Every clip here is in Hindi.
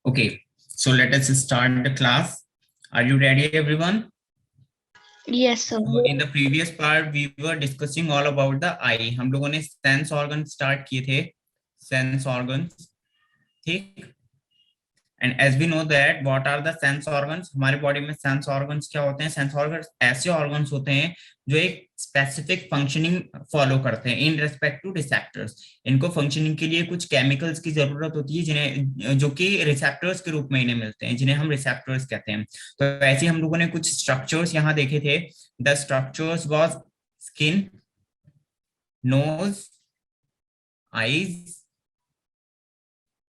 Okay, so let us start the class. Are you ready, everyone? Yes, sir. So in the previous part, we were discussing all about the eye. हम लोगों ने sense organs start किए थे, sense organs, ठीक? And as we know that what are the sense organs? हमारे बॉडी में sense organs क्या होते हैं? Sense organs ऐसे organs होते हैं जो एक स्पेसिफिक फंक्शनिंग फॉलो करते हैं इन रेस्पेक्ट टू रिसेप्टर्स। इनको फंक्शनिंग के लिए कुछ केमिकल्स की जरूरत होती है जिन्हें जो कि रिसेप्टर्स के रूप में इन्हें मिलते हैं, जिन्हें हम रिसेप्टर्स कहते हैं। तो ऐसे हम लोगों ने कुछ स्ट्रक्चर्स यहाँ देखे थे। The structures was skin, nose, eyes,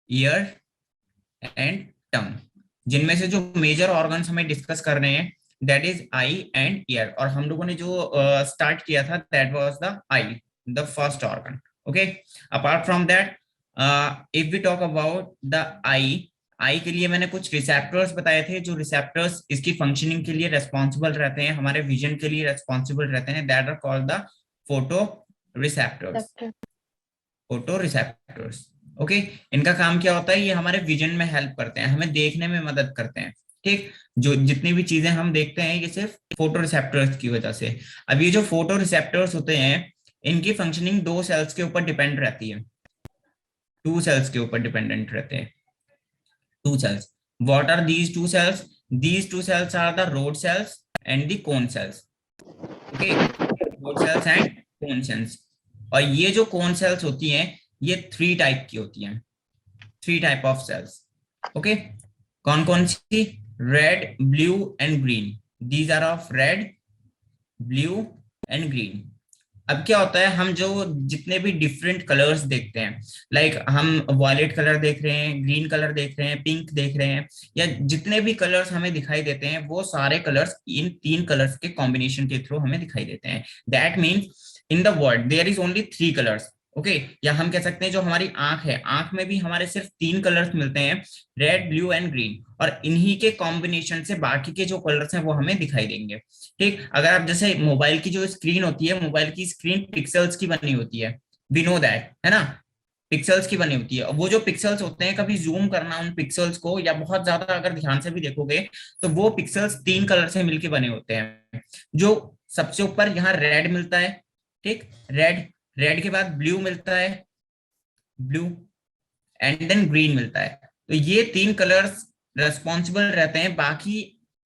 ear and tongue, जिनमें से जो मेजर ऑर्गन्स हमें डिस्कस कर रहे हैं that is eye and ear. और हम लोगों ने जो स्टार्ट किया था that was the eye, the first organ. Okay, apart from that if we talk about the eye, eye के लिए मैंने कुछ रिसेप्टर्स बताए थे। जो रिसेप्टर्स इसकी फंक्शनिंग के लिए रेस्पॉन्सिबल रहते हैं, हमारे विजन के लिए रेस्पॉन्सिबल रहते हैं, that are called the photoreceptors. Photoreceptors, okay. इनका काम क्या होता है? ये हमारे विजन में हेल्प करते हैं, हमें देखने में मदद करते हैं, ठीक। जो जितनी भी चीजें हम देखते हैं ये सिर्फ फोटो रिसेप्टर्स की वजह से। अब ये जो फोटो रिसेप्टर्स होते हैं इनकी फंक्शनिंग दो सेल्स के ऊपर डिपेंड रहती है, टू सेल्स के ऊपर डिपेंडेंट रहते हैं। Two cells. What are these two cells? These two cells are the rod cells and the cone cells. Okay, rod cells and cone cells. और ये जो cone cells होती हैं ये 3 टाइप की होती हैं, 3 टाइप ऑफ सेल्स। ओके, कौन कौन सी? Red, blue and green. These are of red, blue and green. अब क्या होता है, हम जो जितने भी डिफरेंट कलर्स देखते हैं, लाइक हम वॉयलेट कलर देख रहे हैं, ग्रीन कलर देख रहे हैं, पिंक देख रहे हैं, या जितने भी कलर्स हमें दिखाई देते हैं वो सारे कलर्स इन 3 कलर्स के कॉम्बिनेशन के थ्रू हमें दिखाई देते हैं। That means in the world there is only 3 colours. Okay, या हम कह सकते हैं जो हमारी आंख है, आंख में भी हमारे सिर्फ 3 कलर्स मिलते हैं, रेड, ब्लू एंड ग्रीन। और इन्हीं के कॉम्बिनेशन से बाकी के जो कलर्स हैं वो हमें दिखाई देंगे, ठीक। अगर आप जैसे मोबाइल की जो स्क्रीन होती है, मोबाइल की स्क्रीन पिक्सल्स की बनी होती है, वी नो दैट, है ना, पिक्सल्स की बनी होती है। वो जो पिक्सल्स होते हैं, कभी जूम करना उन पिक्सल्स को, या बहुत ज्यादा अगर ध्यान से भी देखोगे तो वो पिक्सल्स 3 कलर से मिलके बने होते हैं। जो सबसे ऊपर यहाँ रेड मिलता है, ठीक, रेड, रेड के बाद ब्लू मिलता है, ब्लू, एंड देन ग्रीन मिलता है। तो ये 3 कलर्स रेस्पॉन्सिबल रहते हैं बाकी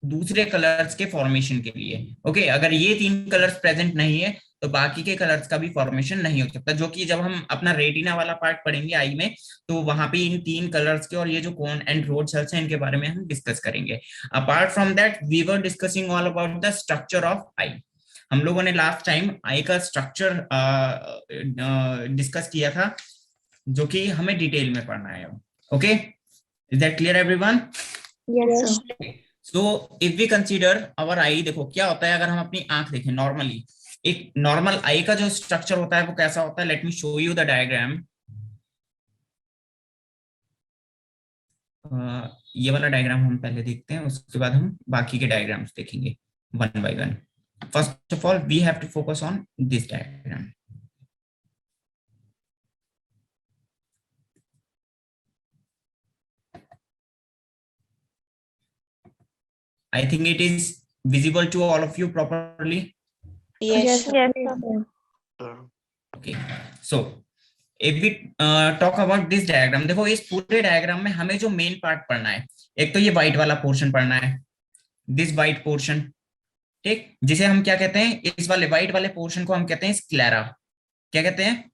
दूसरे कलर्स के फॉर्मेशन के लिए। ओके, अगर ये 3 कलर्स प्रेजेंट नहीं है तो बाकी के कलर्स का भी फॉर्मेशन नहीं हो सकता, जो कि जब हम अपना रेटिना वाला पार्ट पढ़ेंगे आई में तो वहां पे इन 3 कलर्स के और ये जो कोन एंड रोड सेल्स हैं इनके बारे में हम डिस्कस करेंगे। Apart from that we were discussing all about the structure of eye. हम लोगों ने लास्ट टाइम आई का स्ट्रक्चर डिस्कस किया था, जो कि हमें डिटेल में पढ़ना है। Okay, is that clear everyone? Yes, sir. So if we consider our eye, देखो क्या होता है अगर हम अपनी आंख देखें नॉर्मली, एक नॉर्मल आई का जो स्ट्रक्चर होता है वो कैसा होता है? Late me show you the diagram. ये वाला डायग्राम हम पहले देखते हैं, उसके बाद हम बाकी के डायग्राम्स देखेंगे one by one. First of all we have to focus on this diagram. I think it is visible to all of you properly. Yes, Yes, sir. Okay, so if we talk about this diagram, देखो इस पूरे डायग्राम में हमें जो मेन पार्ट पढ़ना है, एक तो ये व्हाइट वाला पोर्शन पढ़ना है, दिस व्हाइट पोर्शन, ठीक, जिसे हम क्या कहते हैं? इस वाले व्हाइट वाले पोर्शन को हम कहते हैं स्क्लेरा। क्या कहते हैं?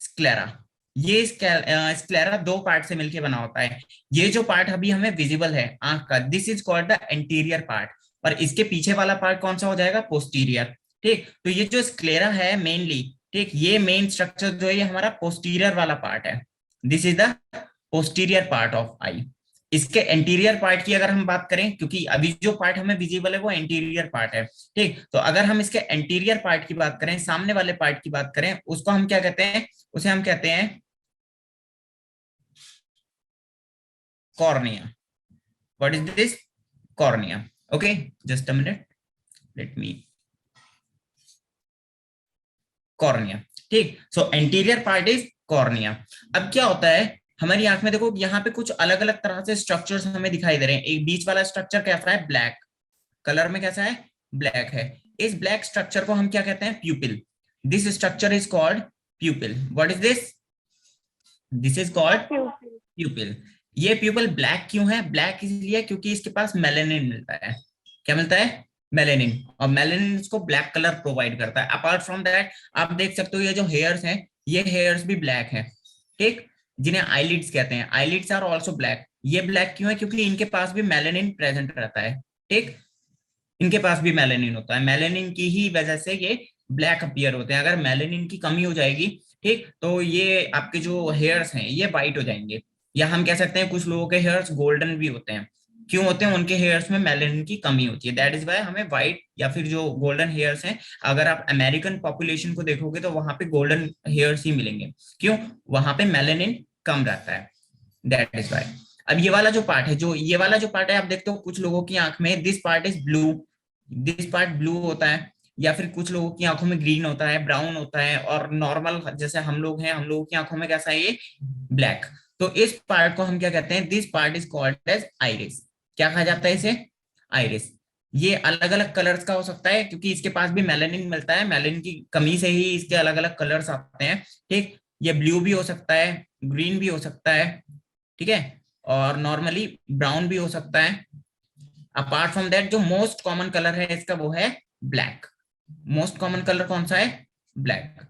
स्क्लेरा। ये स्क्लेरा 2 पार्ट से मिलकर बना होता है। ये जो पार्ट अभी हमें विजिबल है आंख का, this is called the anterior part, और इसके पीछे वाला पार्ट कौन सा हो जाएगा? पोस्टीरियर, ठीक। तो ये जो स्क्लेरा है मेनली, ठीक, ये मेन स्ट्रक्चर जो है ये हमारा पोस्टीरियर वाला पार्ट है। This is the posterior part of eye. इसके एंटीरियर पार्ट की अगर हम बात करें, क्योंकि अभी जो पार्ट हमें विजिबल है वो एंटीरियर पार्ट है, ठीक, तो अगर हम इसके एंटीरियर पार्ट की बात करें, सामने वाले पार्ट की बात करें, उसको हम क्या कहते हैं? उसे हम कहते हैं cornea. What is this? Cornea. Okay, just a minute, let me, cornea, ठीक। So anterior part is cornea. अब क्या होता है, हमारी आंख में देखो यहाँ पे कुछ अलग अलग तरह से स्ट्रक्चर्स हमें दिखाई दे रहे हैं। एक बीच वाला स्ट्रक्चर कैसा है, ब्लैक कलर में, कैसा है, ब्लैक है। इस ब्लैक स्ट्रक्चर को हम क्या कहते हैं, प्यूपिल। This structure is called प्यूपिल। What is this? This is called प्यूपिल। ये प्यूपिल ब्लैक क्यों है? ब्लैक इसलिए क्योंकि इसके पास मेलेनिन मिलता है। क्या मिलता है? मेलेनिन। और मेलेनिन इसको ब्लैक कलर प्रोवाइड करता है। अपार्ट फ्रॉम दैट आप देख सकते हो ये जो हेयर्स हैं, ये हेयर्स भी ब्लैक है, ठीक, जिन्हें आईलिड्स कहते हैं। Eyelids are also black. ये ब्लैक क्यों है? क्योंकि इनके पास भी मेलेनिन प्रेजेंट रहता है, ठीक, इनके पास भी मेलेनिन होता है। मेलेनिन की ही वजह से ये ब्लैक अपीयर होते हैं। अगर मेलेनिन की कमी हो जाएगी, ठीक, तो ये आपके जो हेयर्स हैं ये वाइट हो जाएंगे। या हम कह सकते हैं कुछ लोगों के हेयर्स गोल्डन भी होते हैं। क्यों होते हैं? उनके हेयर्स में मेलेनिन की कमी होती है। दैट इज वाई हमें व्हाइट या फिर जो गोल्डन हेयर्स हैं, अगर आप अमेरिकन पॉपुलेशन को देखोगे तो वहां पे गोल्डन हेयर्स ही मिलेंगे। क्यों? वहां पे मेलेनिन कम रहता है। That is why. अब ये वाला जो पार्ट है, जो ये वाला जो पार्ट है, आप देखते हो कुछ लोगों की आंख में this part is blue, this part blue होता है। या फिर कुछ लोगों की आंखों में ग्रीन होता है, ब्राउन होता है। और नॉर्मल जैसे हम लोग हैं, हम लोगों की आंखों में कैसा है, ये ब्लैक। तो इस पार्ट को हम क्या कहते हैं? This part is called as iris. क्या कहा जाता है इसे? आइरिस। ये अलग अलग कलर्स का हो सकता है क्योंकि इसके पास भी मेलेनिन मिलता है। मेलेनिन की कमी से ही इसके अलग अलग कलर्स आते हैं, ठीक। ये ब्लू भी हो सकता है, ग्रीन भी हो सकता है, ठीक है, और नॉर्मली ब्राउन भी हो सकता है। अपार्ट फ्रॉम दैट जो मोस्ट कॉमन कलर है इसका वो है ब्लैक। मोस्ट कॉमन कलर कौन सा है? Black.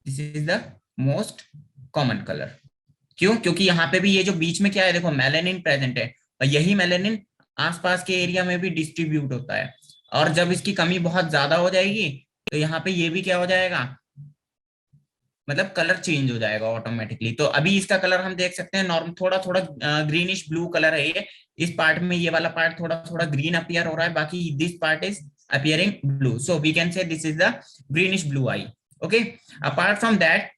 This is the most common colour. क्यों? क्योंकि यहाँ पे भी ये जो बीच में क्या है, देखो मेलेनिन प्रेजेंट है, और यही मेलेनिन आसपास के एरिया में भी डिस्ट्रीब्यूट होता है। और जब इसकी कमी बहुत ज्यादा हो जाएगी तो यहाँ पे ये भी क्या हो जाएगा, मतलब कलर चेंज हो जाएगा ऑटोमेटिकली। तो अभी इसका कलर हम देख सकते हैं नॉर्मल, थोड़ा थोड़ा ग्रीनिश ब्लू कलर है ये। इस पार्ट में ये वाला पार्ट थोड़ा थोड़ा ग्रीन अपीयर हो रहा है, बाकी this part is appearing blue, so we can say this is the greenish blue eye. Okay, apart from that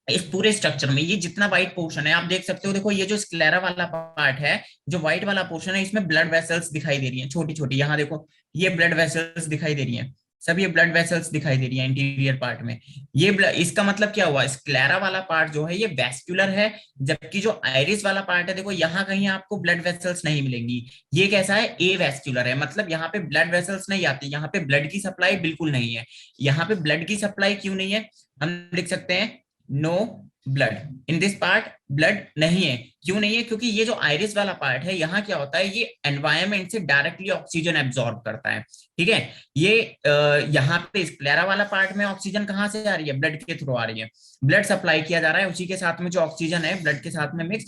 इस पूरे स्ट्रक्चर में ये जितना व्हाइट पोर्शन है आप देख सकते हो, देखो ये जो स्क्लेरा वाला पार्ट है, जो व्हाइट वाला पोर्शन है, इसमें ब्लड वेसल्स दिखाई दे रही हैं छोटी छोटी। यहाँ देखो ये ब्लड वेसल्स दिखाई दे रही हैं, सब ये ब्लड वेसल्स दिखाई दे रही है इंटीरियर पार्ट में। ये इसका मतलब क्या हुआ, स्क्लेरा वाला पार्ट जो है ये वेस्कुलर है, जबकि जो आइरिस वाला पार्ट है, देखो यहाँ कहीं आपको ब्लड वेसल्स नहीं मिलेंगी। ये कैसा है, ए वेस्कुलर है, मतलब यहाँ पे ब्लड वेसल्स नहीं आती, यहाँ पे ब्लड की सप्लाई बिल्कुल नहीं है। यहाँ पे ब्लड की सप्लाई क्यों नहीं है, हम लिख सकते हैं no blood in this part. Blood नहीं है, क्यों नहीं है? क्योंकि ये जो आइरिस वाला पार्ट है, यहाँ क्या होता है, ये एनवायरमेंट से डायरेक्टली ऑक्सीजन एब्जॉर्ब करता है, ठीक है। ये यहाँ पे स्क्लेरा वाला पार्ट में ऑक्सीजन कहाँ से आ रही है, ब्लड के थ्रू आ रही है। ब्लड सप्लाई किया जा रहा है, उसी के साथ में जो ऑक्सीजन है ब्लड के साथ में मिक्स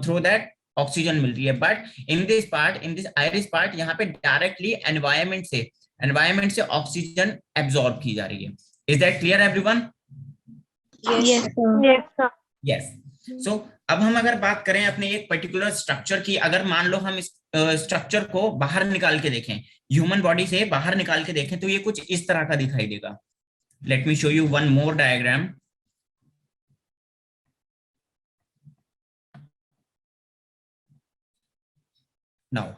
थ्रू दैट ऑक्सीजन मिल रही है। But in this part, in this iris part, यहाँ पे डायरेक्टली एनवायरमेंट से ऑक्सीजन एब्जॉर्ब की जा रही है। Is that clear everyone? Yes, sir. Yes, sir. Yes. So अब हम अगर बात करें अपने एक पर्टिकुलर स्ट्रक्चर की, अगर मान लो हम इस स्ट्रक्चर को बाहर निकाल के देखें, ह्यूमन बॉडी से बाहर निकाल के देखें, तो ये कुछ इस तरह का दिखाई देगा। Let me show you one more diagram. Now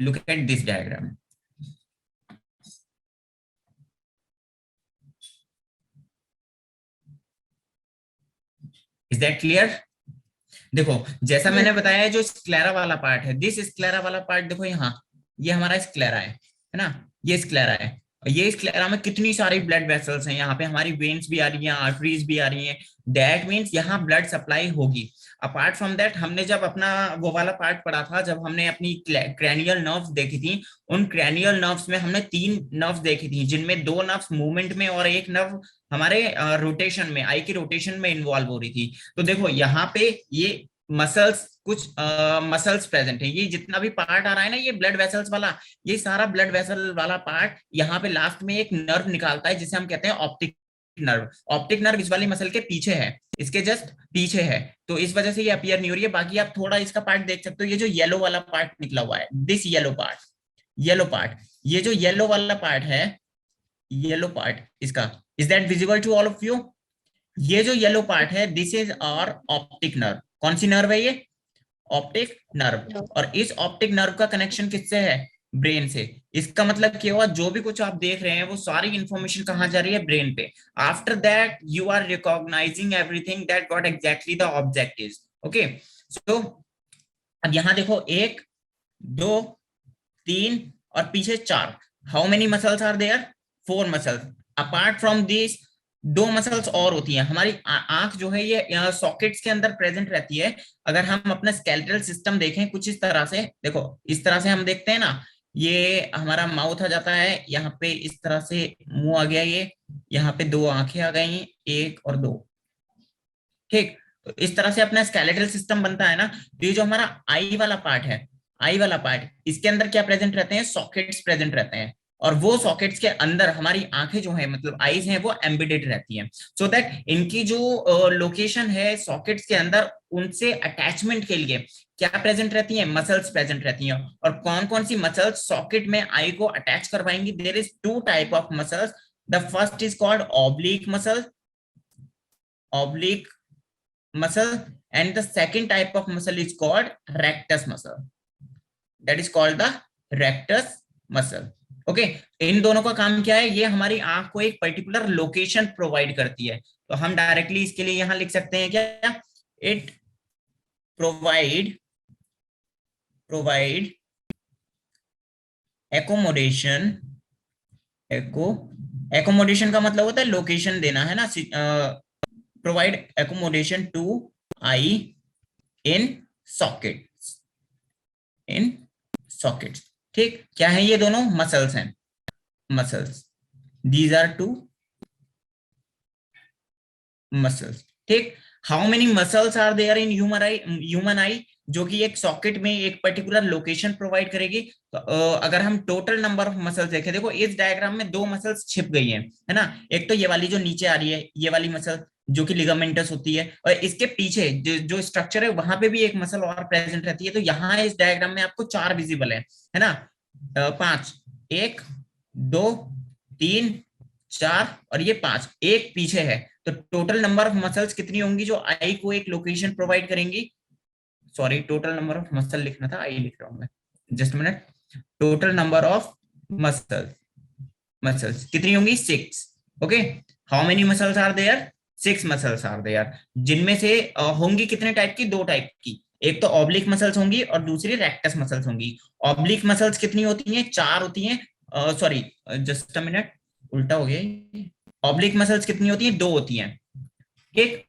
look at this diagram. Is that clear? देखो जैसा मैंने बताया, जो स्क्लेरा वाला पार्ट है, दिस स्क्लेरा वाला पार्ट, देखो यहाँ ये हमारा स्क्लेरा है ना, ये स्क्लेरा है। ये स्क्लेरा में कितनी सारी ब्लड वेसल्स हैं, यहाँ पे हमारी वेन्स भी आ रही हैं, आर्टरीज भी आ रही हैं। दैट मीन्स यहाँ ब्लड सप्लाई होगी। अपार्ट फ्रॉम दैट, हमने जब अपना वो वाला पार्ट पढ़ा था, जब हमने अपनी क्रैनियल नर्व्स देखी थी, उन क्रैनियल नर्व्स में हमने 3 नर्व्स देखी थी, जिनमें 2 नर्व्स मूवमेंट में और एक नर्व हमारे रोटेशन में, आई की रोटेशन में इन्वॉल्व हो रही थी। तो देखो यहाँ पे ये मसल्स, कुछ मसल्स प्रेजेंट है। ये जितना भी पार्ट आ रहा है ना, ये ब्लड वेसल्स वाला, ये सारा ब्लड वेसल वाला पार्ट यहाँ पे लास्ट में एक नर्व निकालता है, जिसे हम कहते हैं ऑप्टिक नर्व। ऑप्टिक नर्व इस वाली मसल के पीछे है, इसके जस्ट पीछे है, तो इस वजह से ये अपीयर नहीं हो रही है। बाकी आप थोड़ा इसका पार्ट देख सकते हो, ये जो येलो वाला पार्ट निकला हुआ है, दिस येलो पार्ट, ये जो येलो वाला पार्ट है, येलो पार्ट इसका, is that visible to all of you? ये जो येलो पार्ट है, this is our optic nerve. कौन सी नर्व है ये? Optic nerve. और इस ऑप्टिक नर्व का कनेक्शन किससे है? ब्रेन से। इसका मतलब क्या हुआ, जो भी कुछ आप देख रहे हैं वो सारी इंफॉर्मेशन कहाँ जा रही है? ब्रेन पे। After that you are recognizing everything that what exactly the object is. Okay, so अब यहाँ देखो 1 2 3 और पीछे 4, how many muscles are there? 4 muscles. Apart from this 2 muscles और होती हैं हमारी आंख जो है ये सॉकेट्स के अंदर प्रेजेंट रहती है। अगर हम अपना स्केलेटल सिस्टम देखें कुछ इस तरह से, देखो इस तरह से हम देखते हैं ना, ये हमारा माउथ आ जाता है, यहाँ पे इस तरह से मुंह आ गया, ये यहाँ पे 2 आंखें आ गई, 1 और 2। ठीक, तो इस तरह से अपना स्केलेटल सिस्टम बनता है ना। तो ये जो हमारा आई वाला पार्ट है, आई वाला पार्ट, इसके अंदर क्या प्रेजेंट रहते हैं? सॉकेट्स प्रेजेंट रहते हैं। और वो सॉकेट्स के अंदर हमारी आंखें जो है मतलब आईज हैं वो एम्बेडेड रहती हैं, सो दैट इनकी जो लोकेशन है सॉकेट्स के अंदर, उनसे अटैचमेंट के लिए क्या प्रेजेंट रहती है? मसल्स प्रेजेंट रहती हैं। और कौन कौन सी मसल्स सॉकेट में आई को अटैच करवाएंगी? There is 2 type of muscles. The first is called oblique muscle, oblique muscle, and the second type of muscle is called rectus muscle, that is called the rectus muscle. Okay, इन दोनों का काम क्या है? ये हमारी आंख को एक पर्टिकुलर लोकेशन प्रोवाइड करती है। तो हम डायरेक्टली इसके लिए यहां लिख सकते हैं क्या? इट प्रोवाइड एकोमोडेशन, एकोमोडेशन का मतलब होता है लोकेशन देना, है ना? Provide accommodation to eye in sockets, in sockets. ठीक, क्या है? ये दोनों मसल्स हैं, मसल्स, दीज आर 2 मसल्स। ठीक, how many muscles are there in human eye, जो कि एक सॉकेट में एक पर्टिकुलर लोकेशन प्रोवाइड करेगी। तो अगर हम टोटल नंबर ऑफ मसल्स देखें, देखो इस डायग्राम में 2 मसल्स छिप गई हैं, है ना? एक तो ये वाली जो नीचे आ रही है, ये वाली मसल जो कि लिगामेंटस होती है, और इसके पीछे जो स्ट्रक्चर है वहां पे भी एक मसल और प्रेजेंट रहती है। तो यहाँ इस डायग्राम में आपको 4 विजिबल है ना? 5, 1 2 3 4 और ये 5, एक पीछे है। तो टोटल नंबर ऑफ मसल्स कितनी होंगी जो आई को एक लोकेशन प्रोवाइड करेंगी? Sorry, total number of muscle लिखना था, आई लिख रहा हूं मैं, just minute. Total number of muscles, muscles कितनी होंगी? 6। Okay, how many muscles are there? 6 muscles are there, जिनमें से होंगी कितने टाइप की? 2 टाइप की। एक तो ऑब्लिक मसल्स होंगी और दूसरी रेक्टस मसल्स होंगी। ऑब्लिक मसल्स कितनी होती हैं? 4 होती हैं। सॉरी, जस्ट अ मिनट, उल्टा हो गया। ऑब्लिक मसल्स कितनी होती हैं? 2 होती हैं। ठीक,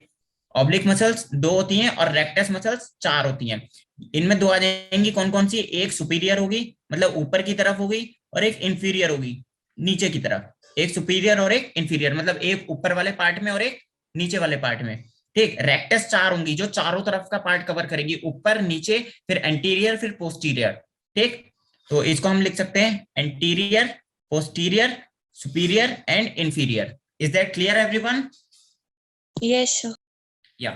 ऑब्लिक मसल्स 2 होती हैं और रेक्टस मसल्स 4 होती हैं। इनमें 2 आ जाएंगी, कौन कौन सी? एक सुपीरियर होगी, मतलब ऊपर की तरफ होगी, और एक इंफीरियर होगी, नीचे की तरफ। एक सुपीरियर और एक इंफीरियर, मतलब एक ऊपर वाले पार्ट में और एक नीचे वाले पार्ट में। ठीक, रेक्टस 4 होंगी जो चारों तरफ का पार्ट कवर करेगी, ऊपर नीचे, फिर एंटीरियर, फिर पोस्टीरियर। ठीक, तो इसको हम लिख सकते हैं anterior, posterior, superior and inferior. Is that clear everyone? Yes, sir. या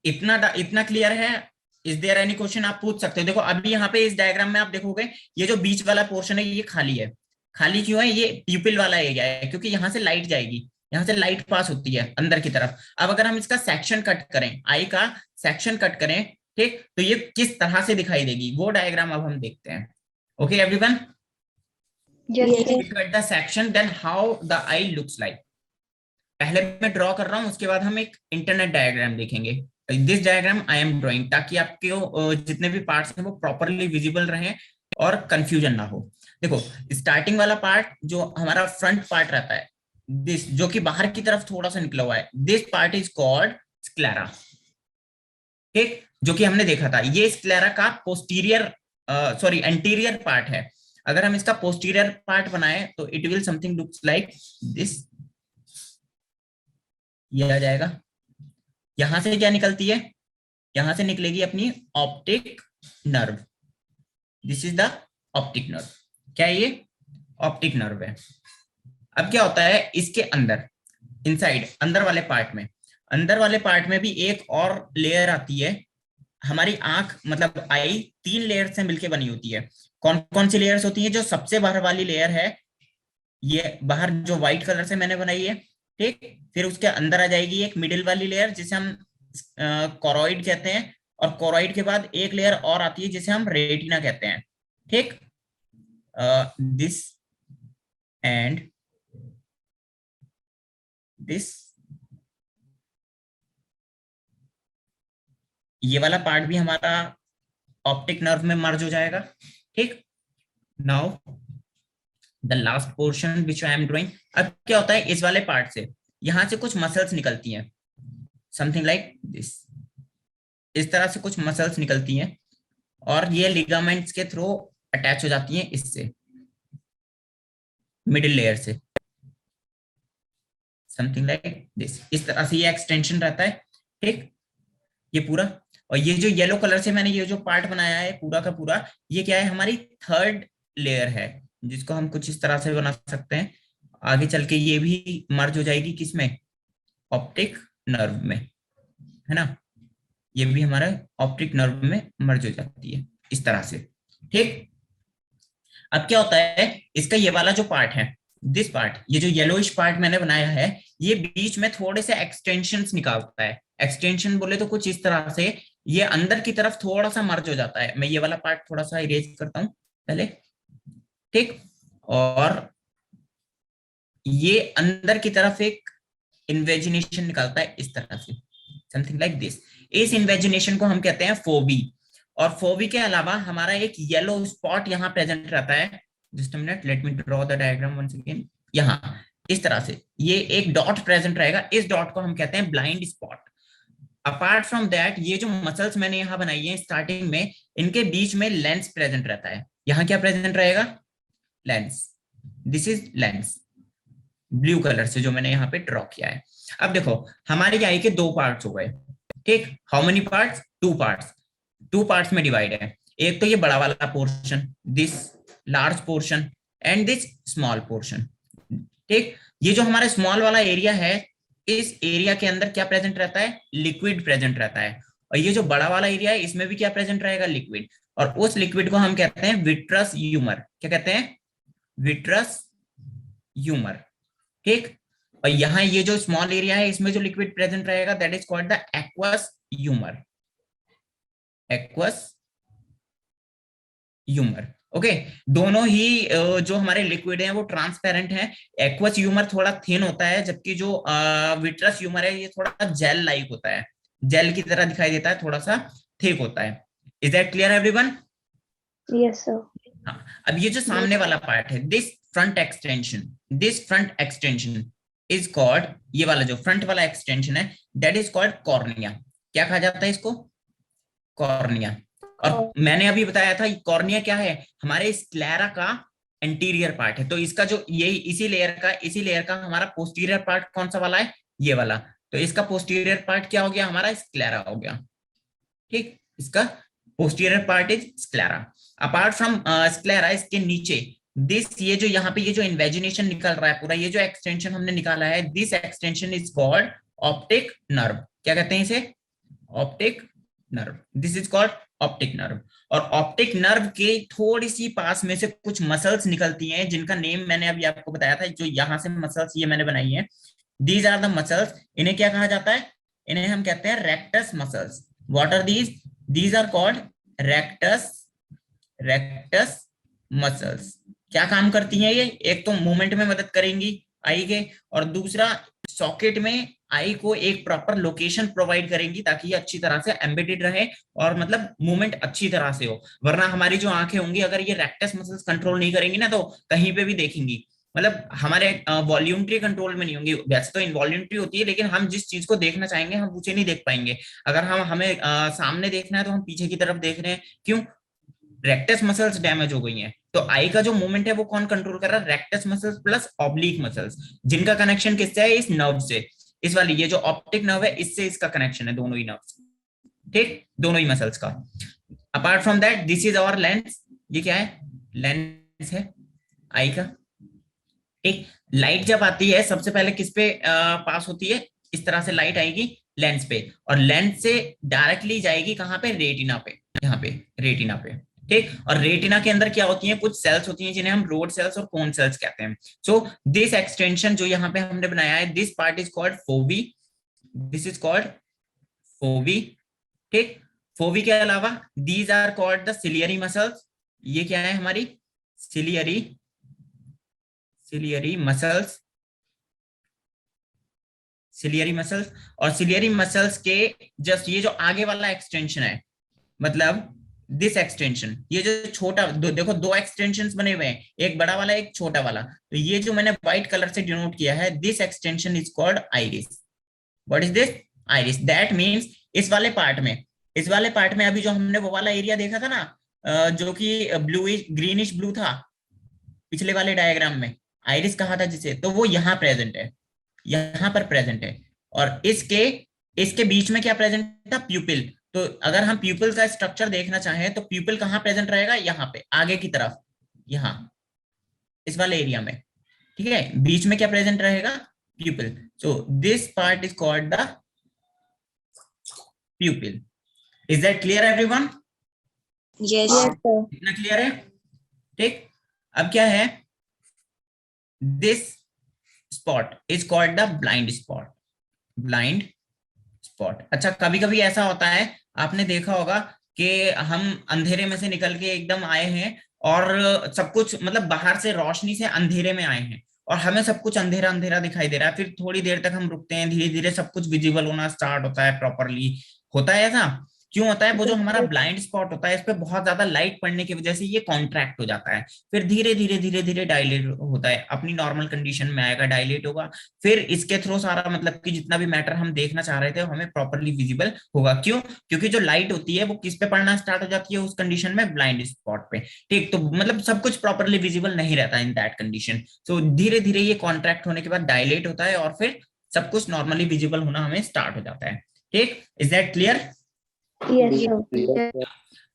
इतना इतना क्लियर है? Is there any question? आप पूछ सकते हो। देखो अभी यहाँ पे इस डायग्राम में आप देखोगे, ये जो बीच वाला पोर्शन है ये खाली है। खाली क्यों है? ये प्यूपिल वाला एरिया है, क्योंकि यहाँ से लाइट जाएगी, यहाँ से लाइट पास होती है अंदर की तरफ। अब अगर हम इसका सेक्शन कट करें, आई का सेक्शन कट करें, ठीक, तो ये किस तरह से दिखाई देगी वो डायग्राम अब हम देखते हैं। Okay everyone, Yes, sir. Cut the section, then how the eye looks like. पहले मैं ड्रॉ कर रहा हूं, उसके बाद हम एक इंटरनेट डायग्राम देखेंगे। This diagram I am drawing, ताकि आपके जितने भी पार्ट्स हैं वो प्रॉपरली विजिबल रहें और कंफ्यूजन ना हो। देखो स्टार्टिंग वाला पार्ट जो हमारा फ्रंट पार्ट रहता है, दिस जो कि बाहर की तरफ थोड़ा सा निकला हुआ है, this part is called sclera. ठीक, जो कि हमने देखा था, ये स्क्लेरा का पोस्टीरियर, सॉरी एंटीरियर पार्ट है। अगर हम इसका पोस्टीरियर पार्ट बनाए तो it will something looks like this. ये आ जाएगा। यहां से क्या निकलती है? यहां से निकलेगी अपनी optic nerve. This is the optic nerve. क्या ये ऑप्टिक नर्व है? अब क्या होता है इसके अंदर, इनसाइड, अंदर वाले पार्ट में, अंदर वाले पार्ट में भी एक और लेयर आती है। हमारी आंख मतलब आई 3 लेयर से मिलकर बनी होती है। कौन कौन सी लेयर्स होती है? जो सबसे बाहर वाली लेयर है, ये बाहर जो व्हाइट कलर से मैंने बनाई है, ठीक, फिर उसके अंदर आ जाएगी एक मिडिल वाली लेयर जिसे हम कोरोइड कहते हैं, और कोरोइड के बाद एक लेयर और आती है जिसे हम रेटिना कहते हैं। ठीक, दिस एंड दिस, ये वाला पार्ट भी हमारा ऑप्टिक नर्व में मर्ज हो जाएगा। ठीक, now the last portion which I am drawing. अब क्या होता है, इस वाले पार्ट से यहां से कुछ मसल्स निकलती हैं, समथिंग लाइक दिस। इस तरह से कुछ मसल्स निकलती हैं और ये लिगामेंट्स के थ्रू अटैच हो जाती हैं इससे, मिडिल लेयर से, समथिंग लाइक दिस। इस तरह से ये एक्सटेंशन रहता है। ठीक, ये पूरा। और ये जो येलो कलर से मैंने ये जो पार्ट बनाया है पूरा का पूरा, ये क्या है, हमारी थर्ड लेयर है, जिसको हम कुछ इस तरह से बना सकते हैं। आगे चल के ये भी मर्ज हो जाएगी किसमें, ऑप्टिक नर्व में, है ना। ये भी हमारा ऑप्टिक नर्व में मर्ज हो जाती है इस तरह से। ठीक, अब क्या होता है, इसका ये वाला जो पार्ट है, दिस पार्ट, ये जो येलोइश पार्ट मैंने बनाया है, ये बीच में थोड़े से एक्सटेंशंस निकालता है। एक्सटेंशन बोले तो कुछ इस तरह से ये अंदर की तरफ थोड़ा सा मर्ज हो जाता है। मैं ये वाला पार्ट थोड़ा सा इरेज करता हूं पहले। ठीक, और ये अंदर की तरफ एक इन्वेजिनेशन निकालता है इस तरह से, समथिंग लाइक दिस। इस इन्वेजिनेशन को हम कहते हैं फोबी। और फोबी के अलावा हमारा एक येलो स्पॉट यहाँ प्रेजेंट रहता है। Just a minute, let me draw the diagram once again. यहाँ इस तरह से ये एक डॉट प्रेजेंट रहेगा, इस डॉट को हम कहते हैं blind spot. Apart from that, ये जो मसल्स मैंने यहाँ बनाई है स्टार्टिंग में, इनके बीच में लेंस प्रेजेंट रहता है। यहाँ क्या प्रेजेंट रहेगा, lens. This is lens, blue colour से जो मैंने यहाँ पे ड्रॉ किया है। अब देखो, हमारे आई के दो पार्ट्स हो गए। ठीक, how many parts, two parts. Two parts में डिवाइड है। एक तो ये बड़ा वाला portion, this large portion, and this small portion. ठीक, ये जो हमारा स्मॉल वाला एरिया है, इस एरिया के अंदर क्या प्रेजेंट रहता है, लिक्विड प्रेजेंट रहता है। और ये जो बड़ा वाला एरिया है, इसमें भी क्या प्रेजेंट रहेगा, लिक्विड। और उस लिक्विड को हम कहते हैं विट्रस ह्यूमर। क्या कहते हैं, विट्रस ह्यूमर। ठीक, और यहाँ ये जो स्मॉल एरिया है, इसमें जो लिक्विड प्रेजेंट रहेगा, that is called the aqueous humour. Aqueous humour. Okay, दोनों ही जो हमारे लिक्विड हैं वो ट्रांसपेरेंट हैं। एक्वस ह्यूमर थोड़ा थिन होता है, जबकि जो विट्रस ह्यूमर है ये थोड़ा जेल लाइक होता है, जेल की तरह दिखाई देता है, थोड़ा सा थिक होता है। Is that clear everyone? Yes, sir. हाँ, अब ये जो सामने वाला पार्ट है, this front extension is called, ये वाला जो फ्रंट वाला एक्सटेंशन है, दैट इज कॉल्ड कॉर्निया। क्या कहा जाता है इसको, कॉर्निया। और मैंने अभी बताया था कॉर्निया क्या है, हमारे स्क्लेरा का एंटीरियर पार्ट है। तो इसका जो यही इसी लेयर का हमारा पोस्टीरियर पार्ट कौन सा वाला है, ये वाला। तो इसका पोस्टीरियर पार्ट क्या हो गया, हमारा स्क्लेरा हो गया। ठीक, इसका posterior part is sclera. Apart from sclera, इसके नीचे दिस, ये जो यहाँ पे ये जो इन्वेजिनेशन निकल रहा है पूरा, ये जो एक्सटेंशन हमने निकाला है, this extension is called optic nerve. क्या कहते हैं इसे, optic nerve. This is called optic nerve. और ऑप्टिक नर्व के थोड़ी सी पास में से कुछ मसल्स निकलती हैं, जिनका नेम मैंने अभी आपको बताया था। जो यहाँ से मसल्स ये मैंने बनाई है, दीज आर द मसल्स। इन्हें क्या कहा जाता है, इन्हें हम कहते हैं rectus muscles. What are these, these are called rectus, rectus muscles. क्या काम करती हैं ये, एक तो मूवमेंट में मदद करेंगी आई के, और दूसरा सॉकेट में आई को एक प्रॉपर लोकेशन प्रोवाइड करेंगी, ताकि ये अच्छी तरह से एम्बेडेड रहे और मतलब मूवमेंट अच्छी तरह से हो। वरना हमारी जो आंखें होंगी, अगर ये रेक्टस मसल्स कंट्रोल नहीं करेंगी ना, तो कहीं पे भी देखेंगी, मतलब हमारे वॉल्यूंट्री कंट्रोल में नहीं होंगी। वैसे तो इनवॉल्यूंट्री होती है, लेकिन हम जिस चीज को देखना चाहेंगे हम उसे नहीं देख पाएंगे। अगर हमें सामने देखना है तो हम पीछे की तरफ देख रहे हैं, क्यों, रेक्टस मसल्स डैमेज हो गई हैं। तो आई का जो मूवमेंट है वो कौन कंट्रोल कर रहा है, rectus muscles plus oblique muscles, जिनका कनेक्शन किससे है, इस नर्व से। इस वाली ये जो ऑप्टिक नर्व है, इससे इसका कनेक्शन है, दोनों ही नर्व्स। ठीक, दोनों ही मसल्स का। Apart from that, this is our lens. ये क्या है, लेंस है आई का। ठीक, लाइट जब आती है सबसे पहले किस पे पास होती है, इस तरह से लाइट आएगी लेंस पे, और लेंस से डायरेक्टली जाएगी कहाँ पे, रेटिना पे, यहाँ पे रेटिना पे। ठीक, और रेटिना के अंदर क्या होती है, कुछ सेल्स होती हैं जिन्हें हम रोड सेल्स और कोन सेल्स कहते हैं। सो दिस एक्सटेंशन जो यहाँ पे हमने बनाया है, this part is called fovea. This is called fovea. ठीक, फोवी के अलावा these are called the ciliary muscles. ये क्या है, हमारी ciliary, ciliary muscles. Ciliary muscles, और सिलियरी मसल्स के जस्ट ये जो आगे वाला एक्सटेंशन है, मतलब दिस एक्सटेंशन, ये जो छोटा देखो दो एक्सटेंशंस बने हुए हैं, एक बड़ा वाला एक छोटा वाला, तो ये जो मैंने व्हाइट कलर से डिनोट किया है, this extension is called iris. What is this? Iris. That means इस वाले पार्ट में अभी जो हमने वो वाला एरिया देखा था ना, जो कि ब्लूइश ग्रीनिश ब्लू था पिछले वाले डायग्राम में, आइरिस कहा था जिसे, तो वो यहाँ प्रेजेंट है, यहाँ पर प्रेजेंट है। और इसके इसके बीच में क्या प्रेजेंट था? प्यूपिल। तो अगर हम प्यूपिल का स्ट्रक्चर देखना चाहें तो प्यूपिल कहाँ प्रेजेंट रहेगा? यहाँ पे आगे की तरफ, यहाँ इस वाले एरिया में, ठीक है। बीच में क्या प्रेजेंट रहेगा? प्यूपिल। So this part is called the प्यूपिल। Is that clear everyone? Yes. Yes, sir. इतना क्लियर है? ठीक। अब क्या है, this spot is called the blind spot. Blind spot. अच्छा, कभी कभी ऐसा होता है, आपने देखा होगा कि हम अंधेरे में से निकल के एकदम आए हैं और सब कुछ, मतलब बाहर से रोशनी से अंधेरे में आए हैं और हमें सब कुछ अंधेरा अंधेरा दिखाई दे रहा है, फिर थोड़ी देर तक हम रुकते हैं, धीरे धीरे सब कुछ विजिबल होना स्टार्ट होता है प्रॉपरली। होता है ऐसा? क्यों होता है? वो जो हमारा ब्लाइंड स्पॉट होता है, इस पे बहुत ज्यादा लाइट पड़ने की वजह से ये कॉन्ट्रैक्ट हो जाता है, फिर धीरे धीरे डायलेट होता है, अपनी नॉर्मल कंडीशन में आएगा, डायलेट होगा, फिर इसके थ्रू सारा, मतलब कि जितना भी मैटर हम देखना चाह रहे थे हमें प्रॉपरली विजिबल होगा। क्यों? क्योंकि जो लाइट होती है वो किस पे पड़ना स्टार्ट हो जाती है उस कंडीशन में? ब्लाइंड स्पॉट पे। ठीक, तो मतलब सब कुछ प्रॉपरली विजिबल नहीं रहता इन दैट कंडीशन। सो धीरे धीरे ये कॉन्ट्रैक्ट होने के बाद डायलेट होता है और फिर सब कुछ नॉर्मली विजिबल होना हमें स्टार्ट हो जाता है। ठीक, is that clear? Yes, sir.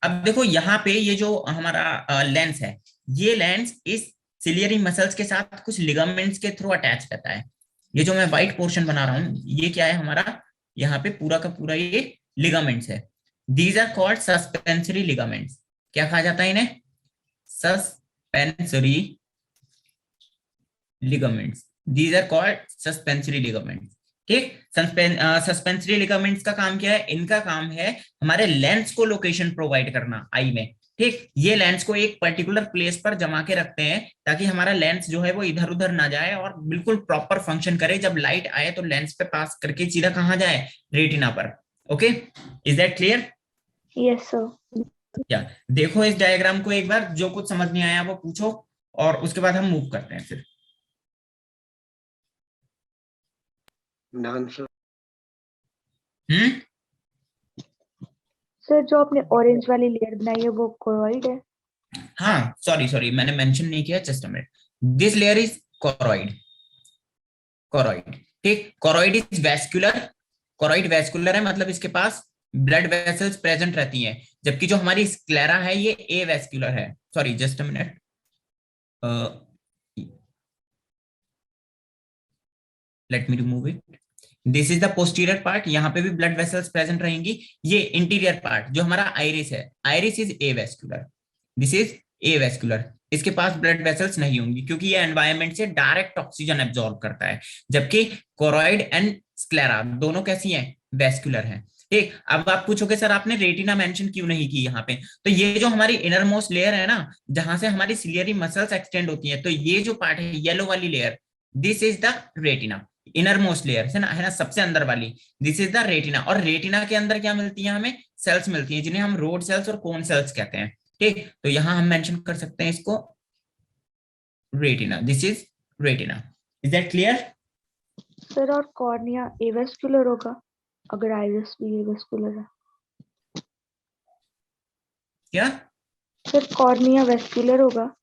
अब देखो यहाँ पे ये जो हमारा लेंस है, ये लेंस इस सिलियरी मसल्स के साथ कुछ लिगामेंट्स के थ्रू अटैच रहता है। ये जो मैं व्हाइट पोर्शन बना रहा हूँ, ये क्या है हमारा? यहाँ पे पूरा का पूरा ये लिगामेंट्स है। These are called suspensory ligaments. क्या कहा जाता है इन्हें? Suspensory ligaments. These are called suspensory ligaments. ठीक, सस्पेंसरी लिगामेंट्स का काम क्या है? इनका काम है हमारे लेंस को लोकेशन प्रोवाइड करना आई में। ठीक, ये लेंस को एक पर्टिकुलर प्लेस पर जमा के रखते हैं ताकि हमारा लेंस जो है वो इधर उधर ना जाए और बिल्कुल प्रॉपर फंक्शन करे। जब लाइट आए तो लेंस पे पास करके सीधा कहाँ जाए? रेटिना पर। Okay, is that clear? Yes, sir. क्या, देखो इस डायग्राम को एक बार, जो कुछ समझ नहीं आया वो पूछो और उसके बाद हम मूव करते हैं फिर। सर जो आपने ऑरेंज वाली लेयर बनाई है वो कोरोइड है? हाँ, सॉरी मैंने मेंशन नहीं किया, just a minute. This layer is choroid. Choroid, ठीक। Choroid is vascular. Choroid vascular है, मतलब इसके पास ब्लड वेसल्स प्रेजेंट रहती हैं, जबकि जो हमारी स्क्लेरा है ये ए वैस्कुलर है। Sorry, just a minute. Let me remove it. This is the posterior part, यहाँ पे भी ब्लड वेसल्स प्रेजेंट रहेंगी। ये इंटीरियर पार्ट जो हमारा आइरिस है, iris is a vascular. This is A vascular. इसके पास ब्लड वेसल्स नहीं होंगी क्योंकि ये एनवायरनमेंट से डायरेक्ट ऑक्सीजन एब्जॉर्ब करता है, जबकि कोरोइड एंड स्क्लेरा दोनों कैसी हैं? वैस्कुलर हैं। ठीक, अब आप पूछोगे सर आपने रेटिना मेंशन क्यों नहीं की यहाँ पे? तो ये जो हमारी इनर मोस्ट लेयर है ना, जहां से हमारी सिलियरी मसल्स एक्सटेंड होती है, तो ये जो पार्ट है येलो वाली layer, this is the retina. Inner most layer है ना, सबसे अंदर वाली, दिस इज द रेटिना। और रेटिना के अंदर क्या मिलती है हमें? सेल्स मिलती हैं जिन्हें हम रोड सेल्स और कोन सेल्स कहते हैं। ठीक, तो यहां हम मेंशन कर सकते हैं इसको retina. This is retina. Is that clear? Sir और कॉर्निया एवेस्कुलर होगा अगर आइरिस भी एवेस्कुलर है? क्या? सर कॉर्निया वेस्कुलर होगा?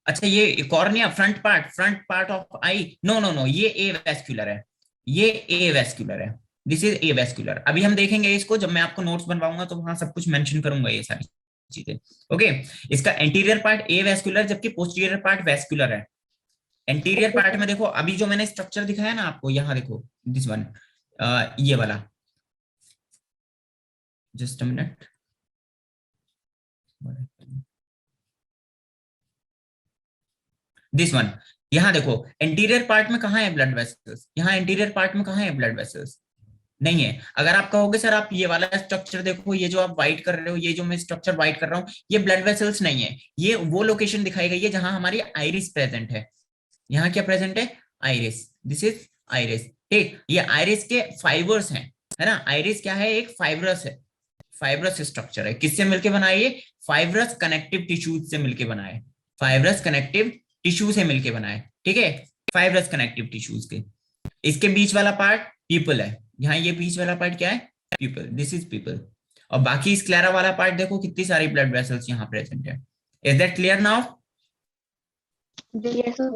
अच्छा, ये cornea front part of eye? No, ये ए वेस्कुलर है। ये ए वेस्कुलर है। This is a vascular. अभी हम देखेंगे इसको, जब मैं आपको नोट्स बनवाऊंगा तो वहां सब कुछ मेंशन करूंगा ये सारी चीजें। ओके, इसका एंटीरियर पार्ट ए वेस्कुलर जबकि पोस्टीरियर पार्ट वेस्कुलर है। एंटीरियर पार्ट में देखो, अभी जो मैंने स्ट्रक्चर दिखाया ना आपको, यहाँ देखो दिस वन, ये वाला, just a minute. This one, यहाँ देखो एंटीरियर पार्ट में कहाँ है ब्लड वेसल्स? यहाँ एंटीरियर पार्ट में कहाँ है ब्लड वेसल्स? नहीं है। अगर आप कहोगे सर आप ये वाला स्ट्रक्चर देखो, ये जो आप व्हाइट कर रहे हो, ये जो मैं स्ट्रक्चर व्हाइट कर रहा हूँ, ये ब्लड वेसल्स नहीं है। ये वो लोकेशन दिखाई गई है जहां हमारी आइरिस प्रेजेंट है। यहाँ क्या प्रेजेंट है? आइरिस। This is iris. ठीक, ये आइरिस के फाइबर्स हैं, है ना। आइरिस क्या है, एक फाइब्रस है, फाइब्रस स्ट्रक्चर है। किससे मिलके बना है ये, फाइब्रस कनेक्टिव टिश्यूज से मिलके बना है, फाइब्रस कनेक्टिव टिश्यू से मिलके बना है, ठीक है, फाइब्रस कनेक्टिव टिश्यूज के। इसके बीच वाला पार्ट पीपल है, यहाँ ये बीच वाला पार्ट क्या है, पीपल, दिस इज पीपल। और बाकी स्क्लेरा वाला पार्ट देखो कितनी सारी ब्लड वेसल्स यहाँ प्रेजेंट है। Is that clear now? Yes, sir.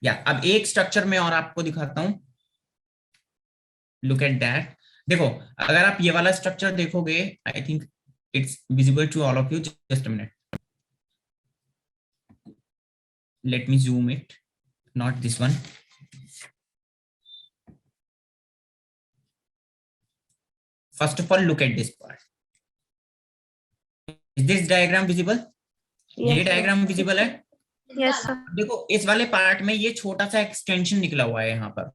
या अब एक स्ट्रक्चर में और आपको दिखाता हूं, लुक एट दैट। देखो, अगर आप ये वाला स्ट्रक्चर देखोगे, I think it's visible to all of you, just a minute, let me zoom it, not this one. First of all look at this part, is this diagram visible? ये Yes, sir. डायग्राम विजिबल है? Yes, sir. देखो इस वाले पार्ट में ये छोटा सा एक्सटेंशन निकला हुआ है यहाँ पर,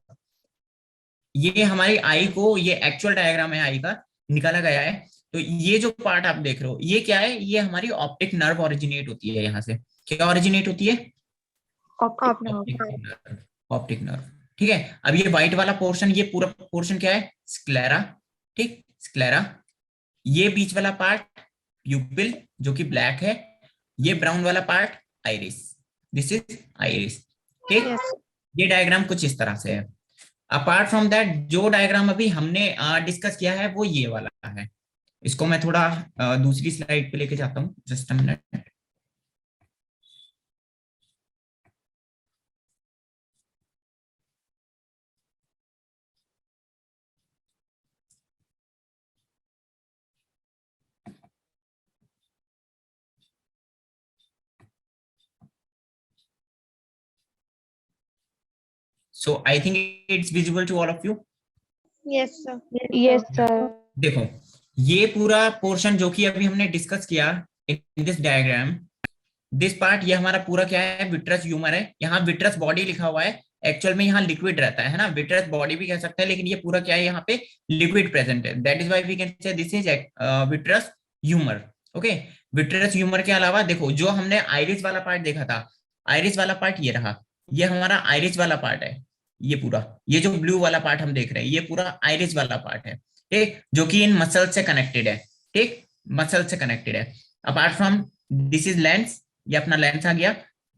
ये हमारी आई को, ये एक्चुअल डायग्राम है आई का, निकाला गया है। तो ये जो पार्ट आप देख रहे हो ये क्या है, ये हमारी ऑप्टिक नर्व ओरिजिनेट होती है यहाँ से। क्या ओरिजिनेट होती है? Optic nerve. Optic nerve, optic nerve, ठीक है। अब ये व्हाइट वाला पोर्शन, ये पूरा पोर्शन क्या है, स्क्लेरा, ठीक, स्क्लेरा। ये बीच वाला पार्ट प्यूपिल जो कि ब्लैक है, ये ब्राउन वाला part iris, this is iris, ठीक। Yes. ये डायग्राम कुछ इस तरह से है। अपार्ट फ्रॉम दैट जो डायग्राम अभी हमने डिस्कस किया है वो ये वाला है। इसको मैं थोड़ा दूसरी स्लाइड पे लेके जाता हूँ, just a minute. So I think it's visible to all of you. Yes, sir. Yes, sir. देखो ये पूरा पोर्शन जो कि अभी हमने डिस्कस किया in this diagram, this part, ये हमारा पूरा क्या है, विट्रस ह्यूमर है। यहाँ विट्रस बॉडी लिखा हुआ है, एक्चुअल में यहाँ लिक्विड रहता है ना, विट्रस बॉडी भी कह सकते हैं, लेकिन ये पूरा क्या है, यहाँ पे लिक्विड प्रेजेंट है, that is why we can say this is vitreous humour. Okay, vitreous humour के अलावा देखो जो हमने आइरिस वाला पार्ट देखा था, आइरिस वाला पार्ट ये रहा, ये हमारा आइरिस वाला पार्ट है, ये पूरा, ये जो ब्लू वाला पार्ट हम देख रहे हैं ये पूरा आइरिस वाला पार्ट है, ठीक, जो कि इन मसल से कनेक्टेड है, ठीक, मसल से कनेक्टेड है। Apart from this is lens, ये अपना लेंस आ गया,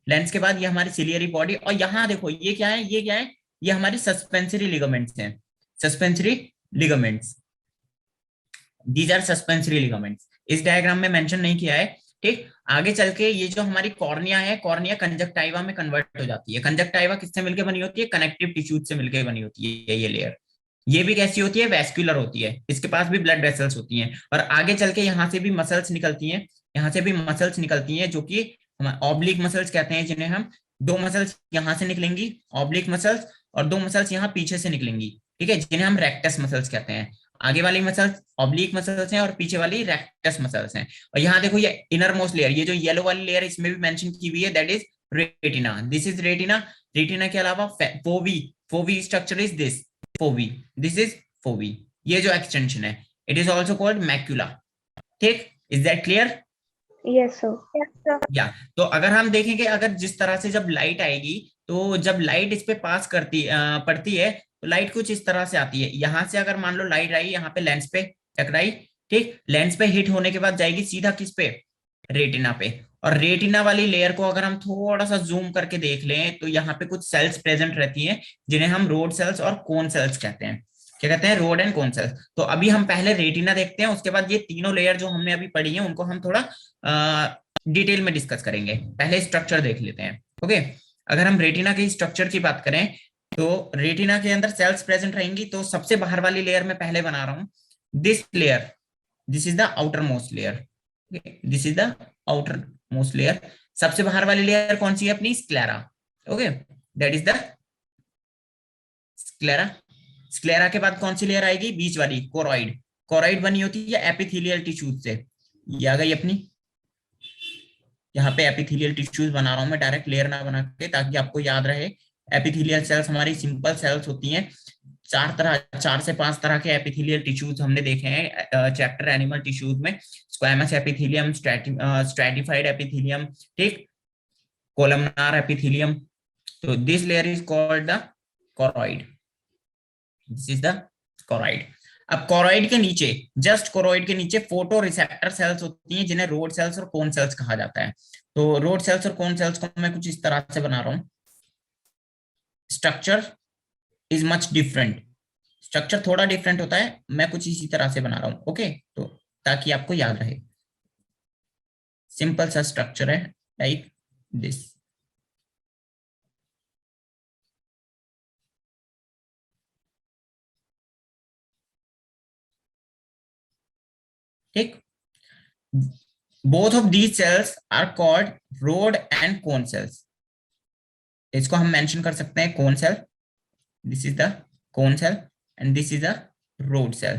लेंस के बाद ये हमारी सिलियरी बॉडी, और यहाँ देखो ये क्या है, ये क्या है, ये हमारी सस्पेंसरी लिगामेंट्स हैं, suspensory ligaments, these are suspensory ligaments. इस डायग्राम में मेंशन नहीं किया है, ठीक। आगे चल के ये जो हमारी कॉर्निया है, कॉर्निया कंजक्टाइवा में कन्वर्ट हो जाती है। कंजक्टाइवा किससे मिलकर बनी होती है, कनेक्टिव टिश्यूज से मिलकर बनी होती है ये लेयर। ये भी कैसी होती है, वेस्कुलर होती है, इसके पास भी ब्लड वेसल्स होती हैं, और आगे चल के यहाँ से भी मसल्स निकलती हैं, यहाँ से भी मसल्स निकलती हैं, जो कि हम ऑब्लिक मसल्स कहते हैं, जिन्हें हम, दो मसल्स यहाँ से निकलेंगी ऑब्लिक मसल्स, और दो मसल्स यहाँ पीछे से निकलेंगी, ठीक है, जिन्हें हम रेक्टस मसल्स कहते हैं। आगे वाली मसल्स ऑब्लिक मसल्स हैं और पीछे वाली रेक्टस मसल्स हैं। और यहाँ देखो ये इनर मोस्ट लेयर, ये जो येलो वाली लेयर इसमें भी मेंशन की हुई है, that is retina, this is retina. Retina के अलावा fovea, fovea structure is this, fovea, this is fovea, ये जो एक्सटेंशन है, it is also called macula, ठीक। Is that clear? Yes, sir. Yes, sir. या तो अगर हम देखेंगे, अगर जिस तरह से जब लाइट आएगी, तो जब लाइट इस पे पास करती पड़ती है, तो लाइट कुछ इस तरह से आती है। यहाँ से अगर मान लो लाइट आई, यहाँ पे लेंस पे टकराई, ठीक, लेंस पे हिट होने के बाद जाएगी सीधा किस पे, रेटिना पे। और रेटिना वाली लेयर को अगर हम थोड़ा सा जूम करके देख लें, तो यहाँ पे कुछ सेल्स प्रेजेंट रहती हैं, जिन्हें हम रोड सेल्स और कोन सेल्स कहते हैं। क्या कहते हैं, रोड एंड कोन सेल्स। तो अभी हम पहले रेटिना देखते हैं, उसके बाद ये तीनों लेयर जो हमने अभी पढ़ी है उनको हम थोड़ा डिटेल में डिस्कस करेंगे। पहले स्ट्रक्चर देख लेते हैं, ओके। अगर हम रेटिना के स्ट्रक्चर की बात करें, तो रेटिना के अंदर सेल्स प्रेजेंट रहेंगी। तो सबसे बाहर वाली लेयर में पहले बना रहा हूं, this layer, this is the outer most layer, this is the outer most layer. सबसे बाहर वाली लेयर कौन सी है, अपनी sclera, okay, that is the sclera. Sclera के बाद कौन सी लेयर आएगी, बीच वाली, कोरॉइड। कोरॉइड बनी होती है एपिथेलियल टिश्यूज से, ये आ गई अपनी, यहाँ पे एपिथेलियल टिश्यूज बना रहा हूं मैं, डायरेक्ट लेयर ना बना के, ताकि आपको याद रहे। एपिथेलियल सेल्स हमारी सिंपल सेल्स होती हैं, चार से पांच तरह के एपिथेलियल टिश्यूज हमने देखे हैं चैप्टर एनिमल टिश्यूज में। स्क्वैमस एपिथेलियम, स्ट्रैटिफाइड एपिथेलियम, ठीक, कोलमनार एपिथेलियम। तो this layer is called the choroid, this is the choroid. अब कोरॉइड के नीचे, जस्ट कोरॉइड के नीचे फोटो रिसेप्टर सेल्स होती हैं जिन्हें रोड सेल्स और कोन सेल्स कहा जाता है। तो रोड सेल्स और कोन सेल्स को मैं कुछ इस तरह से बना रहा हूं। Structure is much different, structure थोड़ा डिफरेंट होता है, मैं कुछ इसी तरह से बना रहा हूं। ओके, तो ताकि आपको याद रहे, सिंपल सा स्ट्रक्चर है लाइक दिस। ठीक, both of these cells are called rod and cone cells. इसको हम मेंशन कर सकते हैं cone cell, this is the cone cell and this is the rod cell.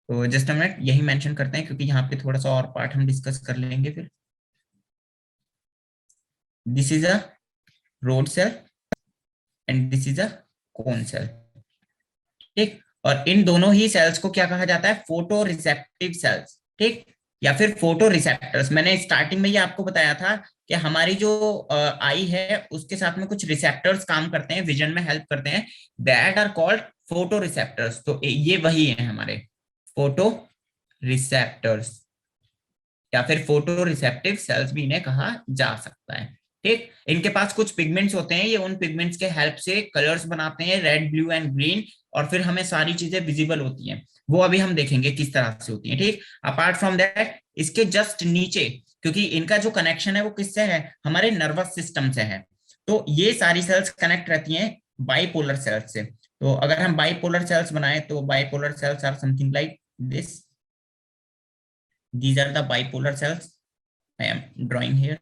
तो जस्ट हम यही मेंशन करते हैं क्योंकि यहाँ पे थोड़ा सा और पार्ट हम डिस्कस कर लेंगे फिर। This is a rod cell and this is a cone cell. ठीक, और इन दोनों ही सेल्स को क्या कहा जाता है? Photo receptive cells. ठीक, या फिर फोटो रिसेप्टर्स। मैंने स्टार्टिंग में ये आपको बताया था कि हमारी जो आई है उसके साथ में कुछ रिसेप्टर्स काम करते हैं, विजन में हेल्प करते हैं, that are called photo receptors. तो ये वही है हमारे फोटो रिसेप्टर्स, या फिर फोटो रिसेप्टिव सेल्स भी इन्हें कहा जा सकता है। ठीक, इनके पास कुछ पिगमेंट्स होते हैं, ये उन पिगमेंट्स के हेल्प से कलर्स बनाते हैं, रेड, ब्लू एंड ग्रीन, और फिर हमें सारी चीजें विजिबल होती हैं। वो अभी हम देखेंगे किस तरह से होती हैं। ठीक, अपार्ट फ्रॉम दैट, इसके जस्ट नीचे, क्योंकि इनका जो कनेक्शन है वो किससे है? हमारे नर्वस सिस्टम से है। तो ये सारी सेल्स कनेक्ट रहती हैं बाइपोलर सेल्स से। तो अगर हम बाइपोलर सेल्स बनाए तो bipolar cells are something like this. These are the bipolar cells I am drawing here.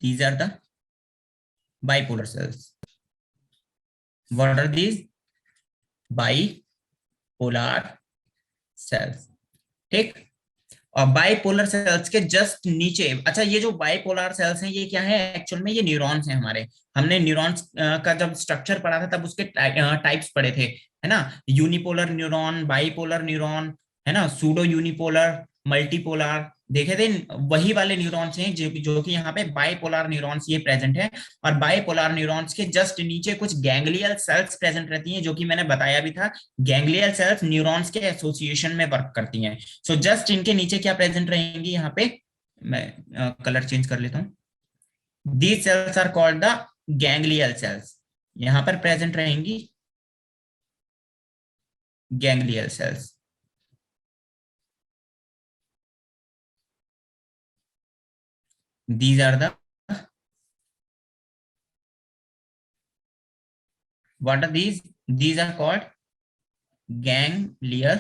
These are the bipolar cells. What are these? Bipolar cells. ठीक, और बाइपोलर सेल्स के जस्ट नीचे, अच्छा ये जो बाइपोलर सेल्स हैं ये क्या है? एक्चुअल में ये न्यूरॉन्स हैं हमारे। हमने न्यूरॉन्स का जब स्ट्रक्चर पढ़ा था तब उसके टाइप्स पढ़े थे, है ना? यूनिपोलर न्यूरॉन, बाइपोलर न्यूरॉन, है ना, सूडो यूनिपोलर, मल्टीपोलर, देखे थे। वही वाले न्यूरॉन्स हैं जो कि यहाँ पे बाइपोलर न्यूरॉन्स ये प्रेजेंट है। और बाइपोलर न्यूरॉन्स के जस्ट नीचे कुछ गैंग्लियल सेल्स प्रेजेंट रहती हैं, जो कि मैंने बताया भी था, गैंग्लियल सेल्स न्यूरॉन्स के एसोसिएशन में वर्क करती हैं। सो जस्ट इनके नीचे क्या प्रेजेंट रहेंगी यहाँ पे, मैं कलर चेंज कर लेता हूँ। These cells are called the ganglion cells. यहाँ पर प्रेजेंट रहेंगी ganglion cells. These are the, what are these are called ganglion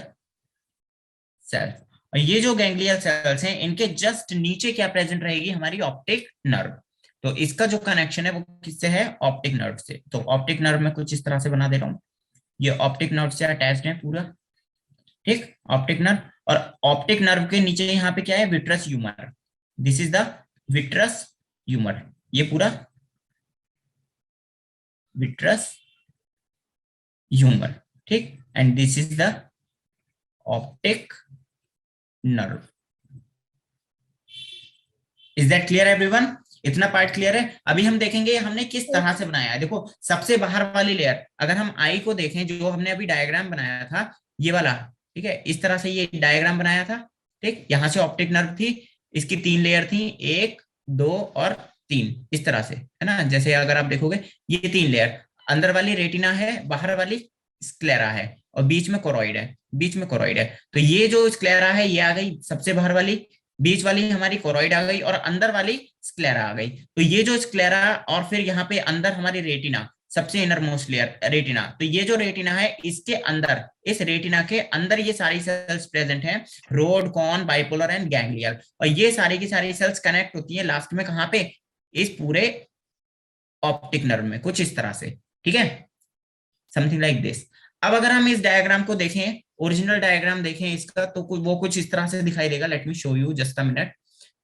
cells. और ये जो गैंग्लियल सेल्स हैं इनके जस्ट नीचे क्या प्रेजेंट रहेगी? हमारी ऑप्टिक नर्व। तो इसका जो कनेक्शन है वो किससे है? ऑप्टिक नर्व से। तो ऑप्टिक नर्व में कुछ इस तरह से बना दे रहा हूं, ये ऑप्टिक नर्व से अटैच्ड है पूरा। ठीक, ऑप्टिक नर्व, और ऑप्टिक नर्व के नीचे यहाँ पे क्या है? Vitreous humour. This is the vitreous humour, ये पूरा विट्रस ह्यूमर। ठीक, and this is the optic nerve. Is that clear everyone? इतना पार्ट क्लियर है? अभी हम देखेंगे हमने किस तरह से बनाया है। देखो सबसे बाहर वाली लेयर, अगर हम आई को देखें, जो हमने अभी डायग्राम बनाया था ये वाला, ठीक है, इस तरह से ये डायग्राम बनाया था। ठीक, यहाँ से ऑप्टिक नर्व थी, इसकी 3 लेयर थी, 1, 2 और 3, इस तरह से, है ना? जैसे अगर आप देखोगे ये 3 लेयर, अंदर वाली रेटिना है, बाहर वाली स्क्लेरा है, और बीच में कोरोइड है, बीच में कोरोइड है। तो ये जो स्क्लेरा है ये आ गई सबसे बाहर वाली, बीच वाली हमारी कोरोइड आ गई, और अंदर वाली स्क्लेरा आ गई। तो ये जो स्क्लेरा, और फिर यहाँ पे अंदर हमारी रेटिना, सबसे इनर मोस्ट लेयर रेटिना। तो ये जो रेटिना है इसके अंदर, इस रेटिना के अंदर ये सारी सेल्स प्रेजेंट हैं, रोड, कॉन, बाइपोलर एंड गैंग्लियल। और ये सारी की सारी सेल्स कनेक्ट होती है लास्ट में कहाँ पे? इस पूरे ऑप्टिक नर्व में, कुछ इस तरह से। ठीक है, समथिंग लाइक दिस। अब अगर हम इस डायग्राम को देखें, ओरिजिनल डायग्राम देखें इसका, तो वो कुछ इस तरह से दिखाई देगा। Let me show you just a minute,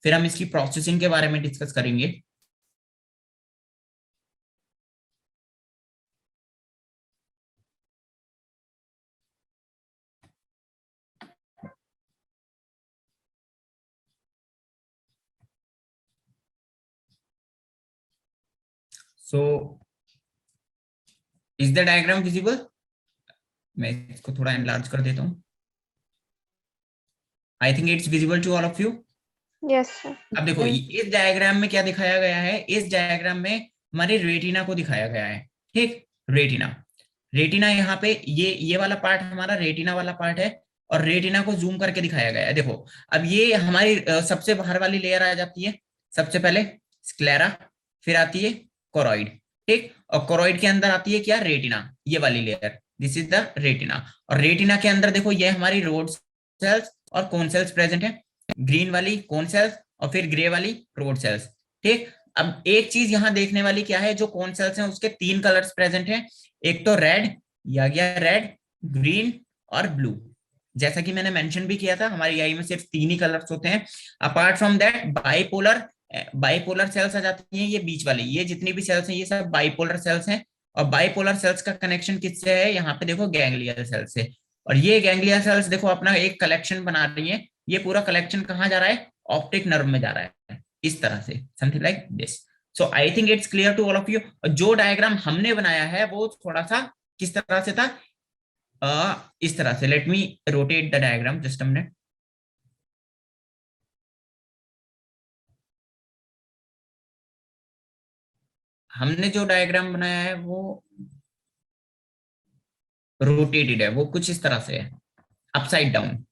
फिर हम इसकी प्रोसेसिंग के बारे में डिस्कस करेंगे। So is the diagram visible? मैं इसको थोड़ा एनलार्ज कर देता हूँ. I think it's visible to all of you. Yes sir. अब देखो इस डायग्राम में क्या दिखाया गया है. इस डायग्राम में हमारे रेटिना को दिखाया गया है. ठीक, रेटिना. रेटिना यहाँ पे ये वाला पार्ट हमारा रेटिना वाला पार्ट है, और रेटिना को जूम करके दिखाया गया है. देखो अब ये हमारी सबसे बाहर वाली लेयर आ जाती है. सबसे पहले स्क्लेरा, फिर आती है कोरॉइड. ठीक, और कोरॉइड के अंदर आती है क्या? रेटिना, ये वाली layer. This is the retina. और रेटिना के अंदर देखो ये हमारी रोड सेल्स और कोन सेल्स प्रेजेंट है. ग्रीन वाली कोन सेल्स और फिर ग्रे वाली रोड सेल्स. ठीक, अब एक चीज यहाँ देखने वाली क्या है, जो कोन सेल्स हैं उसके 3 कलर्स प्रेजेंट हैं. एक तो रेड, ये आ गया रेड, ग्रीन और ब्लू. जैसा कि मैंने मेंशन भी किया था, हमारी आई में सिर्फ 3 ही कलर्स होते हैं. Apart from that bipolar cells आ जाती हैं. ये बीच वाली, ये जितनी भी सेल्स हैं ये सब बाइपोलर सेल्स हैं. और बाइपोलर सेल्स का कनेक्शन किससे है? यहाँ पे देखो गैंग्लियल सेल से. और ये गैंग्लियल सेल्स देखो अपना एक कलेक्शन बना रही है. ये पूरा कलेक्शन कहाँ जा रहा है? ऑप्टिक नर्व में जा रहा है, इस तरह से, something like this. So I think it's clear to all of you. जो डायग्राम हमने बनाया है वो थोड़ा सा किस तरह से था? इस तरह से. Let me rotate the diagram just a minute. हमने जो डायग्राम बनाया है वो रोटेटेड है, वो कुछ इस तरह से है, अपसाइड डाउन.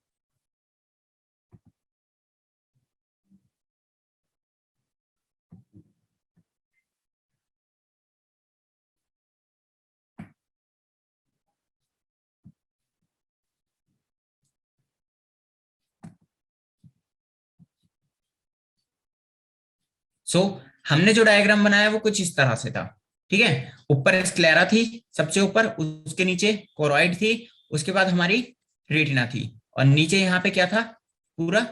सो हमने जो डायग्राम बनाया वो कुछ इस तरह से था. ठीक है, ऊपर स्क्लेरा थी सबसे ऊपर, उसके नीचे कोरॉइड थी, उसके बाद हमारी रेटिना थी, और नीचे यहाँ पे क्या था? पूरा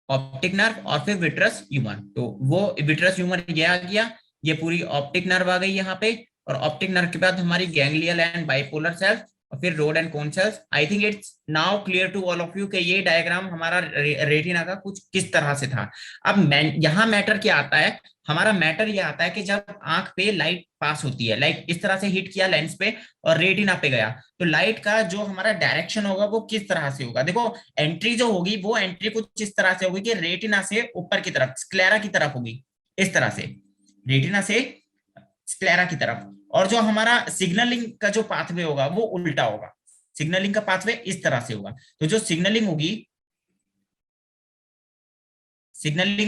ऑप्टिक नर्व और फिर विट्रस ह्यूमर. तो वो विट्रस ह्यूमर ये आ गया, ये पूरी ऑप्टिक नर्व आ गई यहाँ पे. और ऑप्टिक नर्व के बाद हमारी गैंग्लियल एंड बाइपोलर सेल्स और फिर rod and cone cells. I think it's now clear to all of you कि ये डायग्राम हमारा रेटिना का कुछ किस तरह से था. अब यहाँ मैटर क्या आता है? हमारा मैटर ये आता है कि जब आंख पे लाइट पास होती है, लाइक इस तरह से हिट किया लेंस पे और रेटिना पे गया, तो लाइट का जो हमारा डायरेक्शन होगा वो किस तरह से होगा? देखो एंट्री जो होगी वो एंट्री कुछ इस तरह से होगी कि रेटिना से ऊपर की तरफ, स्क्लेरा की तरफ होगी, इस तरह से, रेटिना से स्क्लेरा की तरफ. और जो हमारा सिग्नलिंग का जो पाथवे होगा वो उल्टा होगा. सिग्नलिंग का पाथवे इस तरह से होगा. तो जो सिग्नलिंग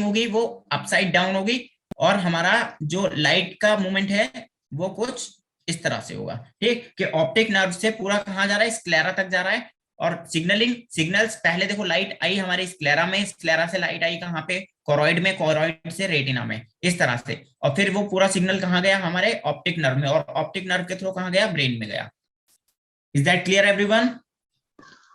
होगी वो अपसाइड डाउन होगी. और हमारा जो लाइट का मूवमेंट है वो कुछ इस तरह से होगा. ठीक, कि ऑप्टिक नर्व से पूरा कहाँ जा रहा है? स्क्लेरा तक जा रहा है. और सिग्नल्स पहले देखो लाइट आई हमारे स्क्लेरा में, स्क्लेरा से लाइट आई कहाँ पे? कोरॉइड में, कोरॉइड से रेटिना में, इस तरह से. और फिर वो पूरा सिग्नल कहाँ गया? हमारे ऑप्टिक नर्व में, और ऑप्टिक नर्व के थ्रू कहाँ गया? ब्रेन में गया. Is that clear everyone?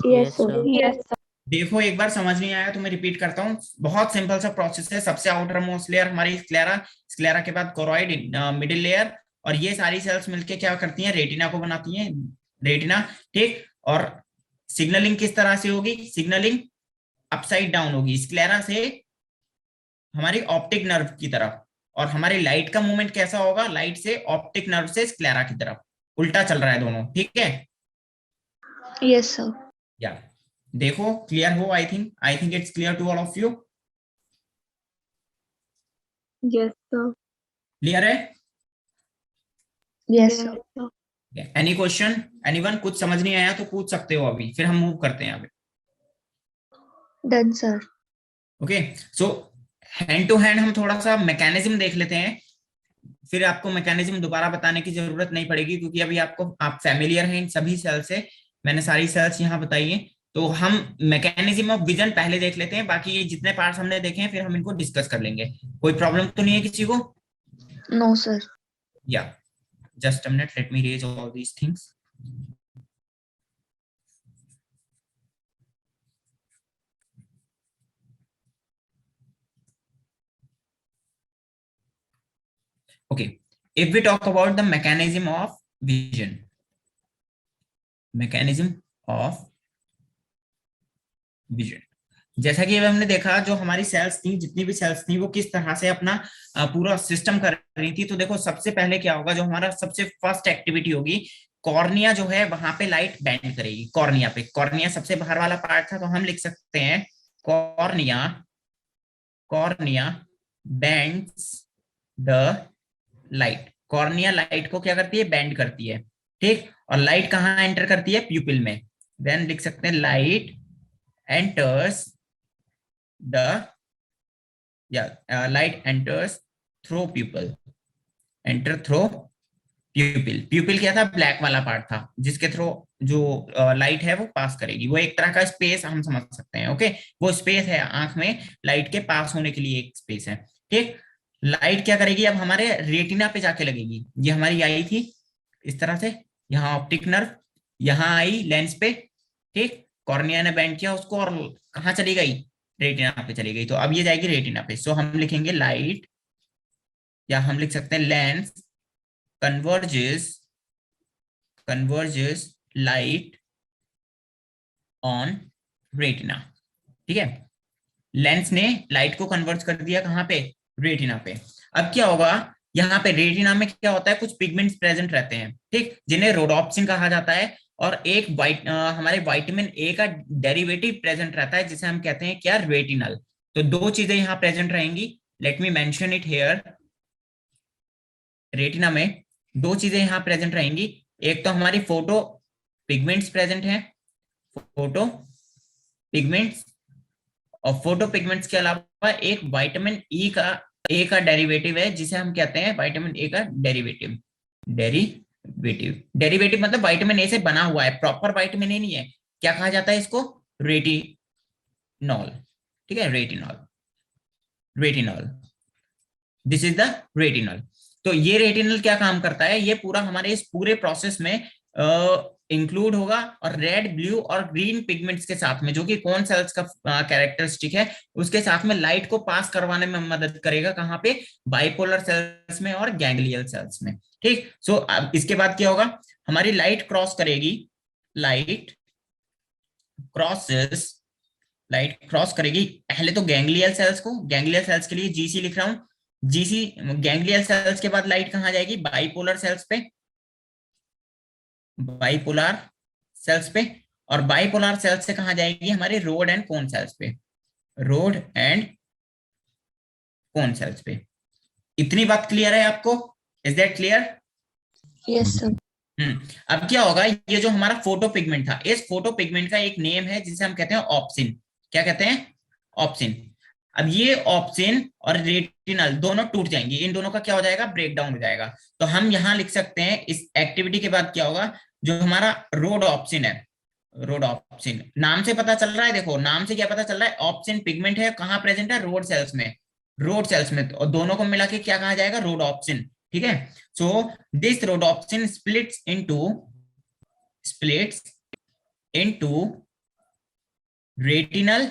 Yes, sir. Yes sir. देखो एक बार समझ नहीं आया तो मैं रिपीट करता हूँ. बहुत सिंपल सा प्रोसेस है. सबसे आउटर मोस्ट लेयर हमारी स्क्लेरा, स्क्लेरा के बाद कोरॉइड, मिडिल लेयर, और ये सारी सेल्स मिलके क्या करती हैं? रेटिना को बनाती हैं, रेटिना. ठीक, और सिग्नलिंग किस तरह से होगी? सिग्नलिंग अपसाइड डाउन होगी, स्क्लेरा से हमारी ऑप्टिक नर्व की तरफ. और हमारी लाइट का मूवमेंट कैसा होगा? लाइट से ऑप्टिक नर्व से स्क्लेरा की तरफ, उल्टा चल रहा है दोनों. ठीक है, Yes, sir. या देखो क्लियर हो? I think it's clear to all of you. Yes, sir. Clear है? Yes, sir. Any question? Anyone? कुछ समझ नहीं आया तो पूछ सकते हो अभी, फिर हम मूव करते हैं आगे. Done, sir. Okay, so hand to hand हम थोड़ा सा मैकेनिज्म देख लेते हैं. फिर आपको मैकेनिज्म दोबारा बताने की जरूरत नहीं पड़ेगी, क्योंकि अभी आप फैमिलियर हैं इन सभी सेल्स से. मैंने सारी सेल्स यहाँ बताई हैं. तो हम मैकेनिज्म ऑफ विजन पहले देख लेते हैं. बाकी ये जितने पार्ट्स हमने देखे हैं फिर हम इनको डिस्कस कर लेंगे. कोई प्रॉब्लम तो नहीं है किसी को? No, sir. या just a minute, let me raise all these things. Okay, if we talk about the mechanism of vision, जैसा कि अब हमने देखा जो हमारी सेल्स थी, जितनी भी सेल्स थी वो किस तरह से अपना पूरा सिस्टम कर रही थी। तो देखो सबसे पहले क्या होगा, जो हमारा सबसे फर्स्ट एक्टिविटी होगी, कॉर्निया जो है वहां पे लाइट बैंड करेगी। कॉर्निया पे, कॉर्निया सबसे बाहर वाला पार्ट था, तो हम लिख सकते हैं cornea, cornea bands the light. Cornea light को क्या करती है, बैंड करती है, ठीक। और लाइट कहाँ एंटर करती है, प्यूपिल में। देन लिख सकते हैं लाइट एंटर्स द, या light enters through प्यूपिल, enter through प्यूपिल। प्यूपिल क्या था, ब्लैक वाला पार्ट था जिसके थ्रू जो लाइट है वो पास करेगी। वो एक तरह का स्पेस हम समझ सकते हैं, ओके। वो स्पेस है आंख में लाइट के पास होने के लिए एक स्पेस है, ठीक। लाइट क्या करेगी, अब हमारे रेटिना पे जाके लगेगी। ये हमारी आई थी इस तरह से, यहाँ ऑप्टिक नर्व, यहाँ आई लेंस पे, ठीक। कॉर्निया ने बैंड किया उसको और कहाँ चली गई, रेटिना पे चली गई। तो अब ये जाएगी रेटिना पे। सो हम लिखेंगे लाइट, या हम लिख सकते हैं lens converges, converges light on retina, ठीक है। लेंस ने लाइट को कन्वर्ट कर दिया कहाँ पे, रेटिना पे। अब क्या होगा, यहाँ पे रेटिना में क्या होता है, कुछ पिगमेंट्स प्रेजेंट रहते हैं, ठीक, जिन्हें रोडोप्सिन कहा जाता है। और एक हमारे विटामिन ए का डेरिवेटिव प्रेजेंट रहता है जिसे हम कहते हैं क्या, रेटिनल। तो दो चीजें यहाँ प्रेजेंट रहेंगी, let me mention it here. Retina में दो चीजें यहाँ प्रेजेंट रहेंगी, एक तो हमारी फोटो पिगमेंट्स प्रेजेंट हैं, फोटो पिगमेंट्स। और फोटो पिगमेंट्स के अलावा एक विटामिन ई का, ए का डेरिवेटिव है जिसे हम कहते हैं विटामिन ए का डेरिवेटिव। डेरिवेटिव, डेरिवेटिव मतलब विटामिन ए से बना हुआ है, प्रॉपर विटामिन ए नहीं है। क्या कहा जाता है इसको, रेटिनॉल, ठीक है, retinol, retinol, this is the retinal. तो ये रेटिनल क्या काम करता है, ये पूरा हमारे इस पूरे प्रोसेस में इंक्लूड होगा, और रेड, ब्लू और ग्रीन पिगमेंट्स के साथ में, जो कि कौन सेल्स का कैरेक्टरिस्टिक है, उसके साथ में लाइट को पास करवाने में मदद करेगा। कहाँ पे, बाइपोलर सेल्स में और गैंग्लियल सेल्स में, ठीक। सो अब इसके बाद क्या होगा, हमारी लाइट क्रॉस करेगी, लाइट क्रॉसेस, लाइट क्रॉस करेगी पहले तो गैंग्लियल सेल्स को। गैंग्लियल सेल्स के लिए जीसी लिख रहा हूं, जीसी। गैंग्लियल सेल्स के बाद लाइट कहाँ जाएगी, बाइपोलर सेल्स पे, बाइपोलर सेल्स पे। और बाइपोलर सेल्स से कहाँ जाएगी, हमारे रोड एंड कोन सेल्स पे, रोड एंड कोन सेल्स पे। इतनी बात क्लियर है आपको, is that clear? Yes sir. अब क्या होगा, ये जो हमारा फोटो पिगमेंट था, इस फोटो पिगमेंट का एक नेम है जिसे हम कहते हैं ऑप्सिन। क्या कहते हैं, ऑप्सिन। अब ये ऑप्सिन और रेटिनल दोनों टूट जाएंगे, इन दोनों का क्या हो जाएगा, ब्रेक डाउन हो जाएगा। तो हम यहां लिख सकते हैं इस एक्टिविटी के बाद क्या होगा, जो हमारा रोड ऑप्सिन है, रोड ऑप्सिन, नाम से पता चल रहा है, देखो नाम से क्या पता चल रहा है, ऑप्सिन पिगमेंट है, कहाँ प्रेजेंट है, रोड सेल्स में, रोड सेल्स में। और दोनों को मिला के क्या कहा जाएगा, रोड ऑप्सिन, ठीक है। So this rhodopsin splits into retinal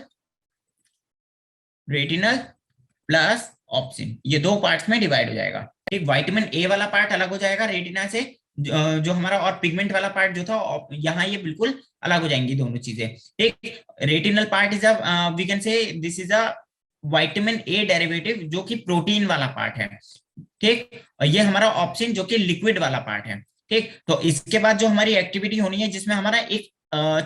plus obscene, ये दो पार्ट्स में डिवाइड हो जाएगा, ठीक। विटामिन ए वाला पार्ट अलग हो जाएगा रेटिना से, जो हमारा, और पिगमेंट वाला पार्ट जो था यहाँ, ये बिल्कुल अलग हो जाएंगी दोनों चीजें, ठीक। Retinal part is a, we can say this is a vitamin A derivative, जो कि प्रोटीन वाला पार्ट है, ठीक। और ये हमारा ऑप्शन जो कि लिक्विड वाला पार्ट है, ठीक। तो इसके बाद जो हमारी एक्टिविटी होनी है, जिसमें हमारा एक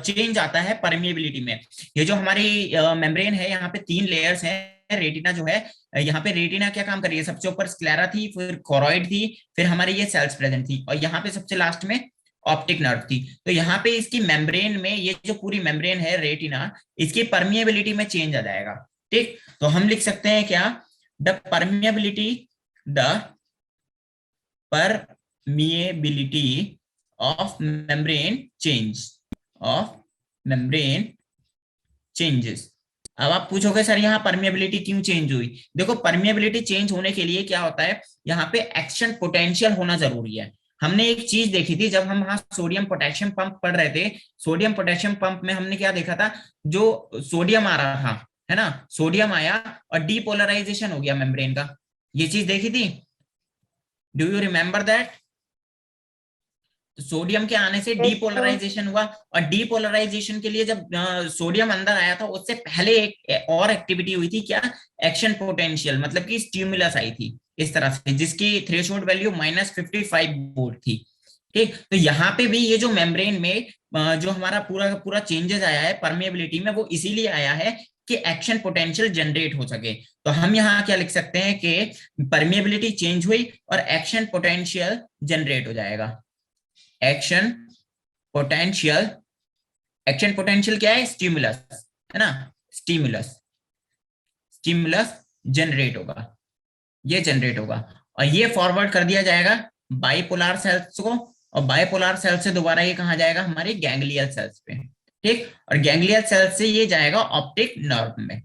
चेंज आता है परमिएबिलिटी में। ये जो हमारी मेम्ब्रेन है, यहाँ पे 3 लेयर्स हैं। रेटिना जो है, यहाँ पे रेटिना क्या काम कर रही है, सबसे ऊपर स्क्लेरा थी, फिर कोरॉइड थी, फिर हमारी ये सेल्स प्रेजेंट थी, और यहाँ पे सबसे लास्ट में ऑप्टिक नर्व थी। तो यहाँ पे इसकी मेम्ब्रेन में, ये जो पूरी मेम्ब्रेन है रेटिना, इसकी परमिएबिलिटी में चेंज आ जाएगा, ठीक। तो हम लिख सकते हैं क्या, the permeability, the permeability of membrane changes। अब आप पूछोगे सर यहाँ परमिएबिलिटी क्यों चेंज हुई। देखो परमिएबिलिटी चेंज होने के लिए क्या होता है, यहाँ पे एक्शन पोटेंशियल होना जरूरी है। हमने एक चीज देखी थी जब हम वहां सोडियम पोटेशियम पंप पढ़ रहे थे, सोडियम पोटेशियम पंप में हमने क्या देखा था, जो सोडियम आ रहा था, है ना, सोडियम आया और डीपोलराइजेशन हो गया मेम्ब्रेन का, ये चीज देखी थी। Do you remember that? तो सोडियम के आने से Yes, डीपोलराइजेशन हुआ, और डीपोलराइजेशन के लिए जब सोडियम अंदर आया था उससे पहले एक और एक्टिविटी हुई थी, क्या, एक्शन पोटेंशियल, मतलब कि स्टिमुलस आई थी इस तरह से, जिसकी थ्रेशोल्ड वैल्यू -55 वोल्ट थी। ठीक, तो यहाँ पे भी ये जो मेम्ब्रेन में जो हमारा पूरा का पूरा चेंजेस आया है परमेबिलिटी में, वो इसीलिए आया है कि एक्शन पोटेंशियल जनरेट हो सके। तो हम यहाँ क्या लिख सकते हैं कि परमेबिलिटी चेंज हुई और एक्शन पोटेंशियल जनरेट हो जाएगा। एक्शन पोटेंशियल, एक्शन पोटेंशियल क्या है, स्टिमुलस, है ना, स्टिमुलस, स्टिमुलस जनरेट होगा, ये जनरेट होगा, और ये फॉरवर्ड कर दिया जाएगा बाइपोलर सेल्स को, और बाइपोलर सेल से दोबारा ये कहा जाएगा हमारे गैंग्लियल सेल्स पे। ठीक, और गैंग्लियल सेल से ये जाएगा ऑप्टिक नर्व में,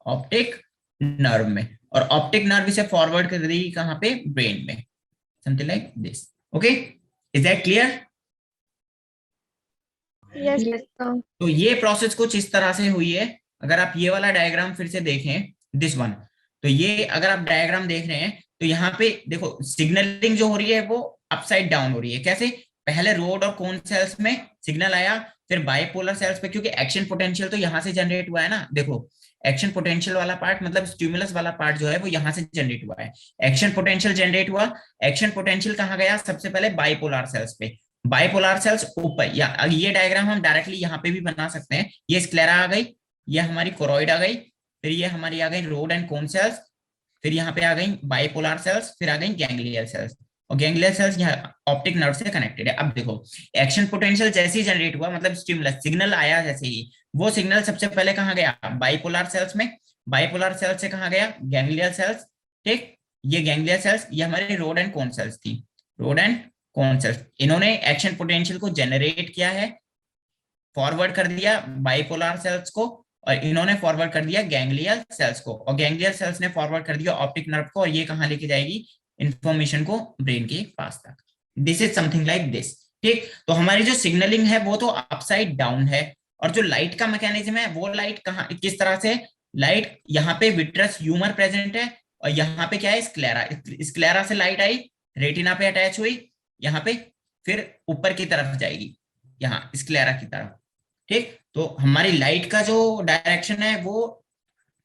ऑप्टिक नर्व में, और ऑप्टिक नर्व से फॉरवर्ड कर देगी कहां पे, ब्रेन में, something like this. Okay, is that clear? yes, Yes, sir. तो ये प्रोसेस कुछ इस तरह से हुई है। अगर आप ये वाला डायग्राम फिर से देखें, दिस वन, तो ये अगर आप डायग्राम देख रहे हैं तो यहाँ पे देखो सिग्नलिंग जो हो रही है वो अपसाइड डाउन हो रही है। कैसे, पहले रोड और कोन सेल्स में सिग्नल आया, फिर बाइपोलर सेल्स पे, क्योंकि एक्शन पोटेंशियल तो यहाँ से जनरेट हुआ है ना। देखो एक्शन पोटेंशियल वाला पार्ट, मतलब स्टिमुलस वाला पार्ट जो है वो यहाँ से जनरेट हुआ है, एक्शन पोटेंशियल जनरेट हुआ। एक्शन पोटेंशियल कहाँ गया, सबसे पहले बाइपोलर सेल्स पे, बाइपोलर सेल्स ऊपर, या ये डायग्राम हम डायरेक्टली यहाँ पे भी बना सकते हैं। ये स्क्लेरा आ गई, ये हमारी कोरोइड आ गई, फिर ये हमारी आ गई रोड एंड कोन सेल्स, फिर यहाँ पे आ गई बाइपोलर सेल्स, फिर आ गई गैंग्लियल सेल्स, और गैंग्लियल सेल्स यहाँ ऑप्टिक नर्व से कनेक्टेड है। अब देखो एक्शन पोटेंशियल जैसे ही जनरेट हुआ, मतलब स्टिमुलस सिग्नल आया जैसे ही, वो सिग्नल सबसे पहले कहाँ गया, बाइपोलर सेल्स में, बाइपोलर सेल्स से कहाँ गया, गैंग्लियल सेल्स। ठीक, ये गैंग्लियल सेल्स ये हमारे रोड एंड कोन सेल्स थी, रोड एंड कोन सेल्स, इन्होंने एक्शन पोटेंशियल को जनरेट किया है, फॉरवर्ड कर दिया बाइपोलर सेल्स को, और इन्होंने फॉरवर्ड कर दिया गैंग्लियल सेल्स को, और गैंग्लियल सेल्स ने फॉरवर्ड कर दिया ऑप्टिक नर्व को, और ये कहाँ लेके जाएगी इंफॉर्मेशन को, ब्रेन के पास तक। This is something like this. ठीक, तो हमारी जो सिग्नलिंग है वो तो अपसाइड डाउन है, और जो लाइट का मैकेनिज्म है वो लाइट कहाँ किस तरह से, लाइट यहाँ पे विट्रस ह्यूमर प्रेजेंट है, और यहाँ पे क्या है, स्क्लेरा, स्क्लेरा से लाइट आई, रेटिना पे अटैच हुई, यहाँ पे फिर ऊपर की तरफ जाएगी, यहाँ स्क्लेरा की तरफ। ठीक, तो हमारी लाइट का जो डायरेक्शन है वो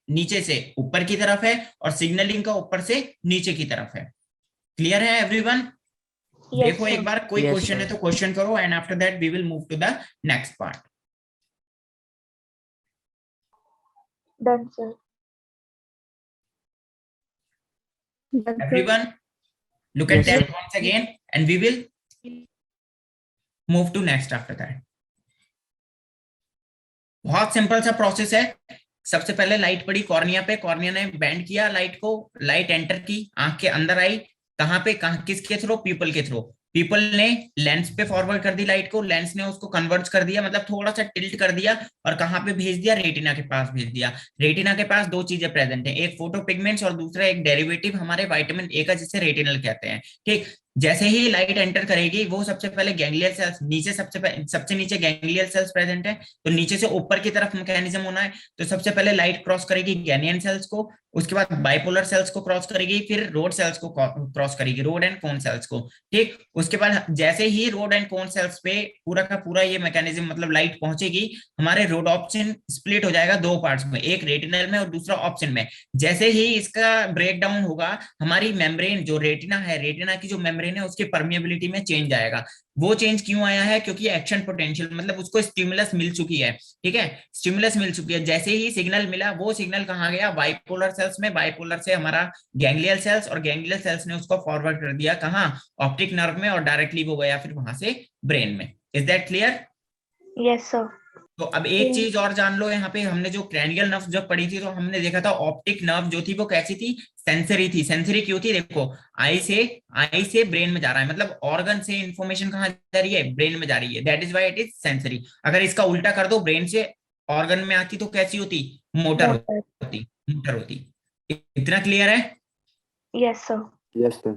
नीचे से ऊपर की तरफ है, और सिग्नलिंग का ऊपर से नीचे की तरफ है। क्लियर है एवरीवन? yes, देखो sir. एक बार कोई Yes, क्वेश्चन है तो क्वेश्चन करो, and after that we will move to the next part. Done, sir. Done, sir. Everyone, look at Yes, that sir. once again, and we will move to next after that. बहुत सिंपल सा प्रोसेस है। सबसे पहले लाइट पड़ी कॉर्निया पे, कॉर्निया ने बेंड किया लाइट को, लाइट एंटर की, आंख के अंदर आई, कहाँ पे, कहाँ, किसके थ्रू, पीपल के थ्रू, पीपल ने लेंस पे फॉरवर्ड कर दी लाइट को, लेंस ने उसको कन्वर्ट कर दिया, मतलब थोड़ा सा टिल्ट कर दिया, और कहाँ पे भेज दिया, रेटिना के पास भेज दिया। रेटिना के पास दो चीजें प्रेजेंट है, एक फोटो पिगमेंट्स और दूसरा एक डेरिवेटिव हमारे विटामिन ए का, जिसे रेटिनल कहते हैं। ठीक, जैसे ही लाइट एंटर करेगी वो सबसे पहले गैंग्लियल सेल्स, नीचे सबसे नीचे गैंग्लियल सेल्स प्रेजेंट है, तो नीचे से ऊपर की तरफ मैकेनिज्म होना है, तो सबसे पहले लाइट क्रॉस करेगी गैनियन सेल्स को, उसके बाद बाइपोलर सेल्स को क्रॉस करेगी, फिर रोड सेल्स को क्रॉस करेगी, रोड एंड कोन सेल्स को। ठीक, उसके बाद जैसे ही रोड एंड कोन सेल्स पे पूरा का पूरा ये मैकेनिज्म, मतलब लाइट पहुंचेगी, हमारे रोड ऑप्शन स्प्लिट हो जाएगा दो पार्ट्स में, एक रेटिनल में और दूसरा ऑप्शन में। जैसे ही इसका ब्रेक डाउन होगा, हमारी मेम्ब्रेन जो रेटिना है, रेटिना की जो मेम्ब्रेन है उसकी परमिएबिलिटी में चेंज आएगा। वो चेंज क्यों आया है, क्योंकि एक्शन पोटेंशियल, मतलब उसको स्टिमुलस मिल चुकी है। ठीक है, स्टिमुलस मिल चुकी है, जैसे ही सिग्नल मिला, वो सिग्नल कहाँ गया, बाइपोलर सेल्स में, बाइपोलर से हमारा गैंग्लियल सेल्स, और गैंग्लियल सेल्स ने उसको फॉरवर्ड कर दिया कहाँ, ऑप्टिक नर्व में, और डायरेक्टली वो गया फिर वहां से ब्रेन में। Is that clear? Yes, sir. तो अब एक चीज और जान लो, यहाँ पे हमने जो क्रैनियल नर्व जब पढ़ी थी तो हमने देखा था ऑप्टिक नर्व जो थी वो कैसी थी, सेंसरी थी। सेंसरी क्यों थी, देखो आई से ब्रेन में जा रहा है, मतलब ऑर्गन से इंफॉर्मेशन कहाँ जा रही है, ब्रेन में जा रही है, that is why it is sensory. अगर इसका उल्टा कर दो, ब्रेन से ऑर्गन में आती तो कैसी होती, मोटर होती, मोटर होती। इतना क्लियर है? Yes, sir. Yes, sir.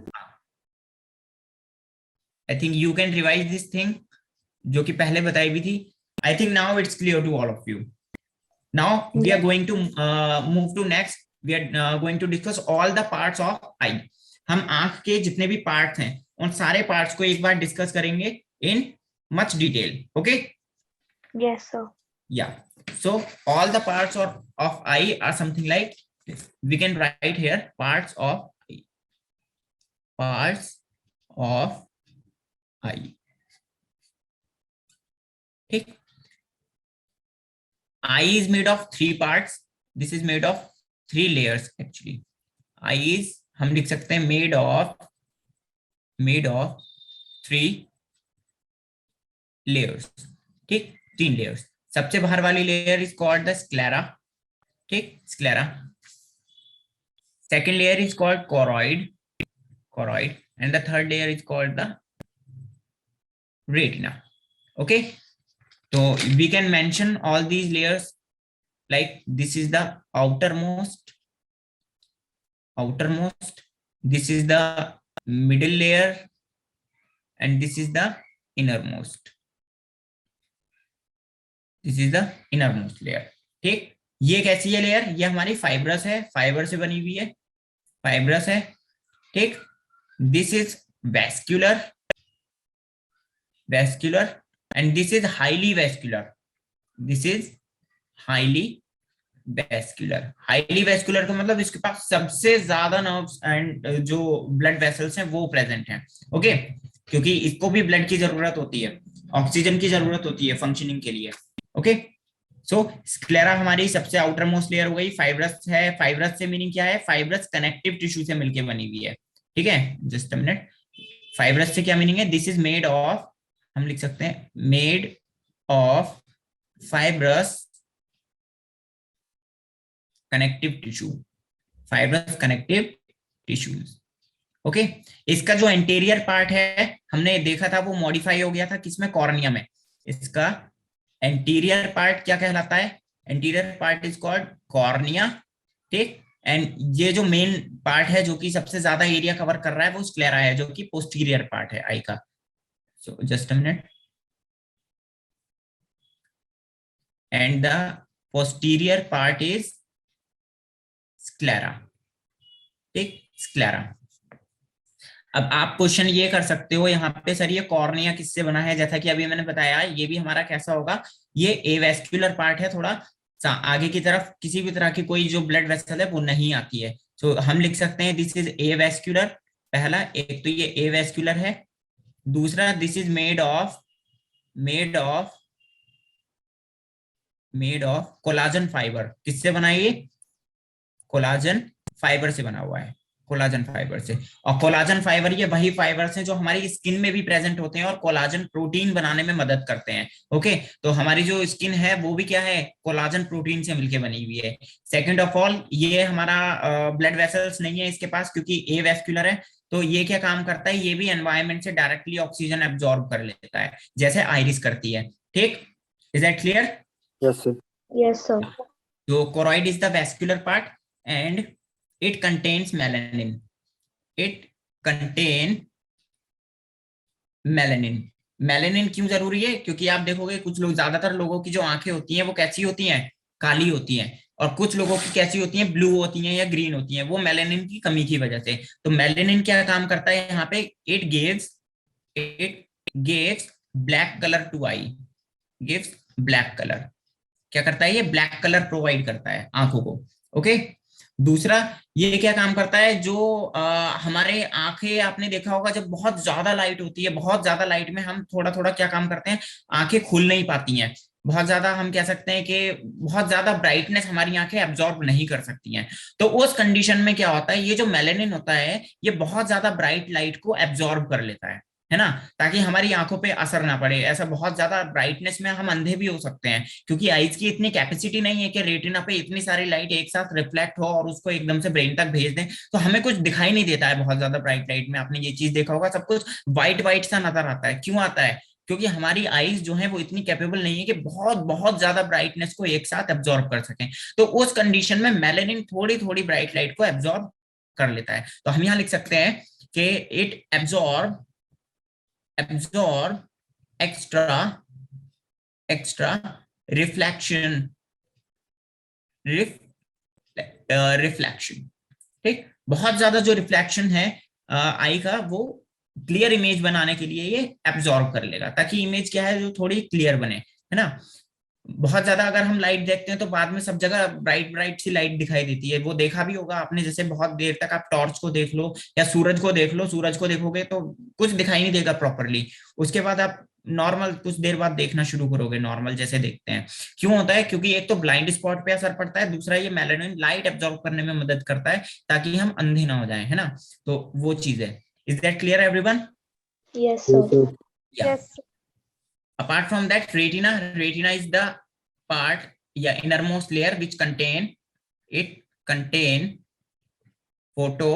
I think you can revise this thing जो कि पहले बताई भी थी। I think now it's clear to all of you. Now we are going to move to next. We are going to discuss all the parts of eye. हम आंख के जितने भी पार्ट्स हैं उन सारे पार्ट्स को एक बार डिस्कस करेंगे, in much detail. Okay. Yes, sir. Yeah. So all the parts of eye are something like this. We can write here parts of eye. Parts of eye. ठीक. Eye is made of 3 parts. This is made of 3 layers actually. Eye is हम लिख सकते हैं made of 3 layers. ठीक, 3 layers. सबसे बाहर वाली layer is called the sclera. ठीक, sclera. Second layer is called choroid, and the third layer is called the retina. Okay, so we can mention all these layers like this is the outermost, this is the middle layer, and this is the innermost. This is the innermost layer. ठीक, ये कैसी है लेयर? ये हमारी फाइब्रस है, फाइबर से बनी हुई है, फाइब्रस है. ठीक, this is vascular and this is highly vascular. This is highly vascular का मतलब इसके पास सबसे ज्यादा नर्व्स एंड जो ब्लड वेसल्स हैं वो प्रेजेंट हैं. ओके, क्योंकि इसको भी ब्लड की जरूरत होती है, ऑक्सीजन की जरूरत होती है फंक्शनिंग के लिए. ओके, सो स्क्लेरा हमारी सबसे आउटर मोस्ट लेयर हो गई. फाइब्रस है, फाइब्रस से मीनिंग क्या है? फाइब्रस कनेक्टिव टिश्यू से मिलके बनी हुई है. ठीक है, जस्ट अ मिनट. फाइब्रस से क्या मीनिंग है? दिस इज मेड ऑफ, हम लिख सकते हैं made of fibrous connective tissue, fibrous connective tissues. Okay, इसका जो एंटीरियर पार्ट है हमने देखा था वो मॉडिफाई हो गया था किसमें? कॉर्निया में. इसका एंटीरियर पार्ट क्या कहलाता है? Anterior part is called cornea. ठीक, एंड ये जो मेन पार्ट है जो कि सबसे ज्यादा एरिया कवर कर रहा है वो स्क्लेरा है, जो कि पोस्टीरियर पार्ट है आई का. So just a minute. And the posterior part is sclera. ठीक, स्क्लेरा. अब आप क्वेश्चन ये कर सकते हो यहाँ पे, सर ये कॉर्निया किससे बना है? जैसा कि अभी मैंने बताया, ये भी हमारा कैसा होगा? ये एवेस्कुलर पार्ट है, थोड़ा आगे की तरफ किसी भी तरह की कोई जो ब्लड वेसल है वो नहीं आती है. सो हम लिख सकते हैं दिस इज एवेस्कुलर. पहला, एक तो ये एवेस्कुलर है. दूसरा, this is made of collagen fibre. किससे बना है ये? कोलाजन फाइबर से बना हुआ है, कोलाजन फाइबर से. और कोलाजन फाइबर ये वही फाइबर्स हैं जो हमारी स्किन में भी प्रेजेंट होते हैं और कोलाजन प्रोटीन बनाने में मदद करते हैं. ओके, तो हमारी जो स्किन है वो भी क्या है? कोलाजन प्रोटीन से मिलके बनी हुई है. सेकंड ऑफ ऑल, ये हमारा ब्लड वेसल्स नहीं है इसके पास क्योंकि ए वेस्कुलर है. तो ये क्या काम करता है? ये भी एनवायरमेंट से डायरेक्टली ऑक्सीजन एब्जॉर्ब कर लेता है जैसे आइरिस करती है. ठीक, is that clear? Yes, sir. Yes, sir. So choroid is the vascular part and it contains melanin. Melanin क्यों जरूरी है? क्योंकि आप देखोगे कुछ लोग, ज्यादातर लोगों की जो आंखें होती हैं वो कैसी होती हैं? काली होती हैं. और कुछ लोगों की कैसी होती हैं? ब्लू होती हैं या ग्रीन होती हैं. वो मेलेनिन की कमी की वजह से. तो मेलेनिन क्या काम करता है यहाँ पे? It gives black colour to eye. Gives black colour. क्या करता है? ये ब्लैक कलर प्रोवाइड करता है आंखों को. ओके, दूसरा ये क्या काम करता है? जो हमारे आंखें, आपने देखा होगा जब बहुत ज्यादा लाइट होती है, बहुत ज्यादा लाइट में हम थोड़ा थोड़ा क्या काम करते हैं? आंखें खुल नहीं पाती हैं. बहुत ज्यादा, हम कह सकते हैं कि बहुत ज्यादा ब्राइटनेस हमारी आंखें एब्जॉर्ब नहीं कर सकती हैं. तो उस कंडीशन में क्या होता है? ये जो मेलेनिन होता है ये बहुत ज्यादा ब्राइट लाइट को एब्जॉर्ब कर लेता है ना, ताकि हमारी आंखों पे असर ना पड़े. ऐसा बहुत ज्यादा ब्राइटनेस में हम अंधे भी हो सकते हैं क्योंकि आईज की इतनी कैपेसिटी नहीं है कि रेटिना पे इतनी सारी लाइट एक साथ रिफ्लेक्ट हो और उसको एकदम से ब्रेन तक भेज दें. तो हमें कुछ दिखाई नहीं देता है बहुत ज्यादा ब्राइट लाइट में. आपने ये चीज देखा होगा, सब कुछ व्हाइट व्हाइट सा नजर आता है. क्यों आता है? क्योंकि हमारी आईज जो है वो इतनी कैपेबल नहीं है कि बहुत बहुत ज्यादा ब्राइटनेस को एक साथ एब्जॉर्ब कर सकें. तो उस कंडीशन में मेलेनिन थोड़ी थोड़ी ब्राइट लाइट को एब्जॉर्ब कर लेता है. तो हम यहाँ लिख सकते हैं कि इट absorb extra reflection. ठीक, बहुत ज्यादा जो रिफ्लेक्शन है आई का वो क्लियर इमेज बनाने के लिए ये एब्जॉर्ब कर लेगा, ताकि इमेज क्या है जो थोड़ी क्लियर बने, है ना। बहुत ज्यादा अगर हम लाइट देखते हैं तो बाद में सब जगह ब्राइट ब्राइट सी लाइट दिखाई देती है, वो देखा भी होगा आपने, जैसे बहुत देर तक आप टॉर्च को देख लो या सूरज को देख लो, सूरज को देखोगे तो कुछ दिखाई नहीं देगा प्रॉपरली, उसके बाद आप नॉर्मल कुछ देर बाद देखना शुरू करोगे, नॉर्मल जैसे देखते हैं। क्यों होता है? क्योंकि एक तो ब्लाइंड स्पॉट पे असर पड़ता है, दूसरा ये मेलानिन लाइट एब्जॉर्ब करने में मदद करता है ताकि हम अंधे ना हो जाए, है ना। तो वो चीज है। Is that clear everyone? Yes, sir. Yeah. Apart from that, retina is the part, yeah, innermost layer which contain photo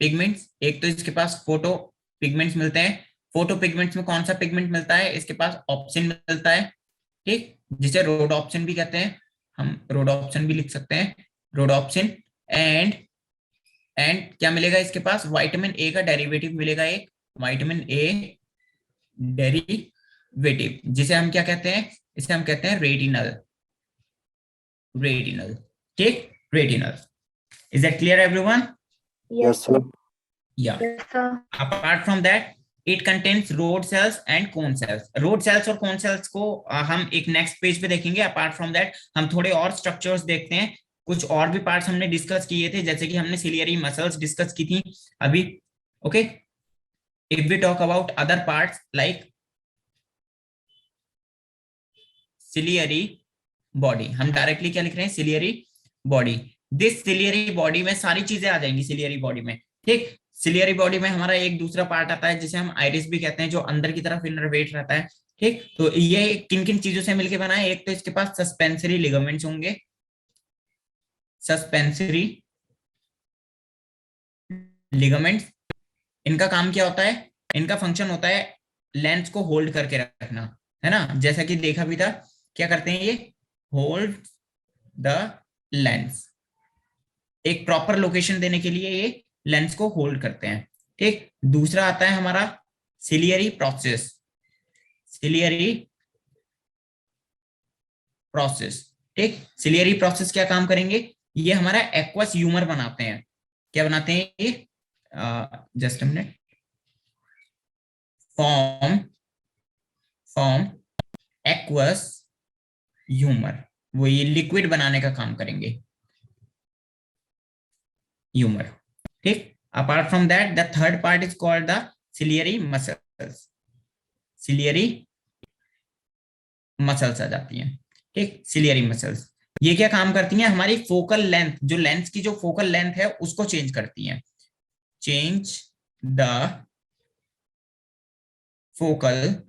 pigments. एक तो इसके पास फोटो पिगमेंट्स मिलते हैं। फोटो पिगमेंट्स में कौन सा पिगमेंट मिलता है? इसके पास ऑप्शन मिलता है, ठीक, जिसे रोडोप्सिन भी कहते हैं, हम रोडोप्सिन भी लिख सकते हैं, रोडोप्सिन। एंड क्या मिलेगा इसके पास? विटामिन ए का डेरिवेटिव मिलेगा, एक विटामिन ए डेरिवेटिव, जिसे हम क्या कहते हैं? इसे हम कहते हैं रेटिनल, ठीक, retinal. Is that clear everyone? Yes, sir. Yeah. Yes, sir. Apart from that, it contains rod cells and cone cells. Rod cells और cone cells को हम एक नेक्स्ट पेज पे देखेंगे। अपार्ट फ्रॉम दैट हम थोड़े और स्ट्रक्चर्स देखते हैं, कुछ और भी पार्ट्स हमने डिस्कस किए थे, जैसे कि हमने सिलियरी मसल्स डिस्कस की थी अभी। Okay, if we talk about other parts like ciliary body, हम डायरेक्टली क्या लिख रहे हैं? Ciliary body. This ciliary body में सारी चीजें आ जाएंगी सिलियरी बॉडी में, ठीक। सिलियरी बॉडी में हमारा एक दूसरा पार्ट आता है जिसे हम आइरिस भी कहते हैं, जो अंदर की तरफ इनर्वेट रहता है, ठीक। तो ये किन किन चीजों से मिलकर बना है? एक तो इसके पास सस्पेंसरी लिगामेंट्स होंगे, सस्पेंसरी लिगामेंट्स। इनका काम क्या होता है? इनका फंक्शन होता है लेंस को होल्ड करके रखना, है ना। जैसा कि देखा भी था, क्या करते हैं ये? होल्ड द लेंस, एक प्रॉपर लोकेशन देने के लिए ये लेंस को होल्ड करते हैं, ठीक। दूसरा आता है हमारा सिलियरी प्रोसेस, सिलियरी प्रोसेस, ठीक। सिलियरी प्रोसेस क्या काम करेंगे? ये हमारा एक्वस ह्यूमर बनाते हैं। क्या बनाते हैं ये? Just a minute, form aqueous humour, वो ये लिक्विड बनाने का काम करेंगे, ह्यूमर, ठीक। Apart from that the third part is called the ciliary muscles, ciliary muscles आ जाती हैं, ठीक, सिलियरी मसल्स। ये क्या काम करती हैं? हमारी फोकल लेंथ, जो लेंस की जो फोकल लेंथ है उसको चेंज करती हैं, change the focal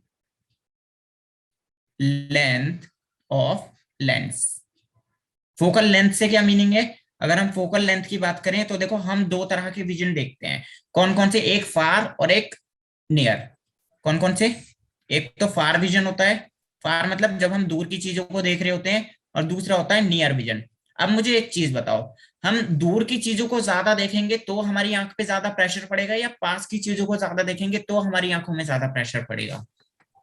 length of lens. Focal length से क्या मीनिंग है? अगर हम फोकल लेंथ की बात करें तो देखो, हम दो तरह के विजन देखते हैं। कौन कौन से? एक फार और एक नियर। कौन कौन से? एक तो फार विजन होता है, फार मतलब जब हम दूर की चीजों को देख रहे होते हैं, और दूसरा होता है नियर विजन। अब मुझे एक चीज बताओ, हम दूर की चीजों को ज्यादा देखेंगे तो हमारी आंख पे ज्यादा प्रेशर पड़ेगा, या पास की चीजों को ज्यादा देखेंगे तो हमारी आंखों में ज्यादा प्रेशर पड़ेगा?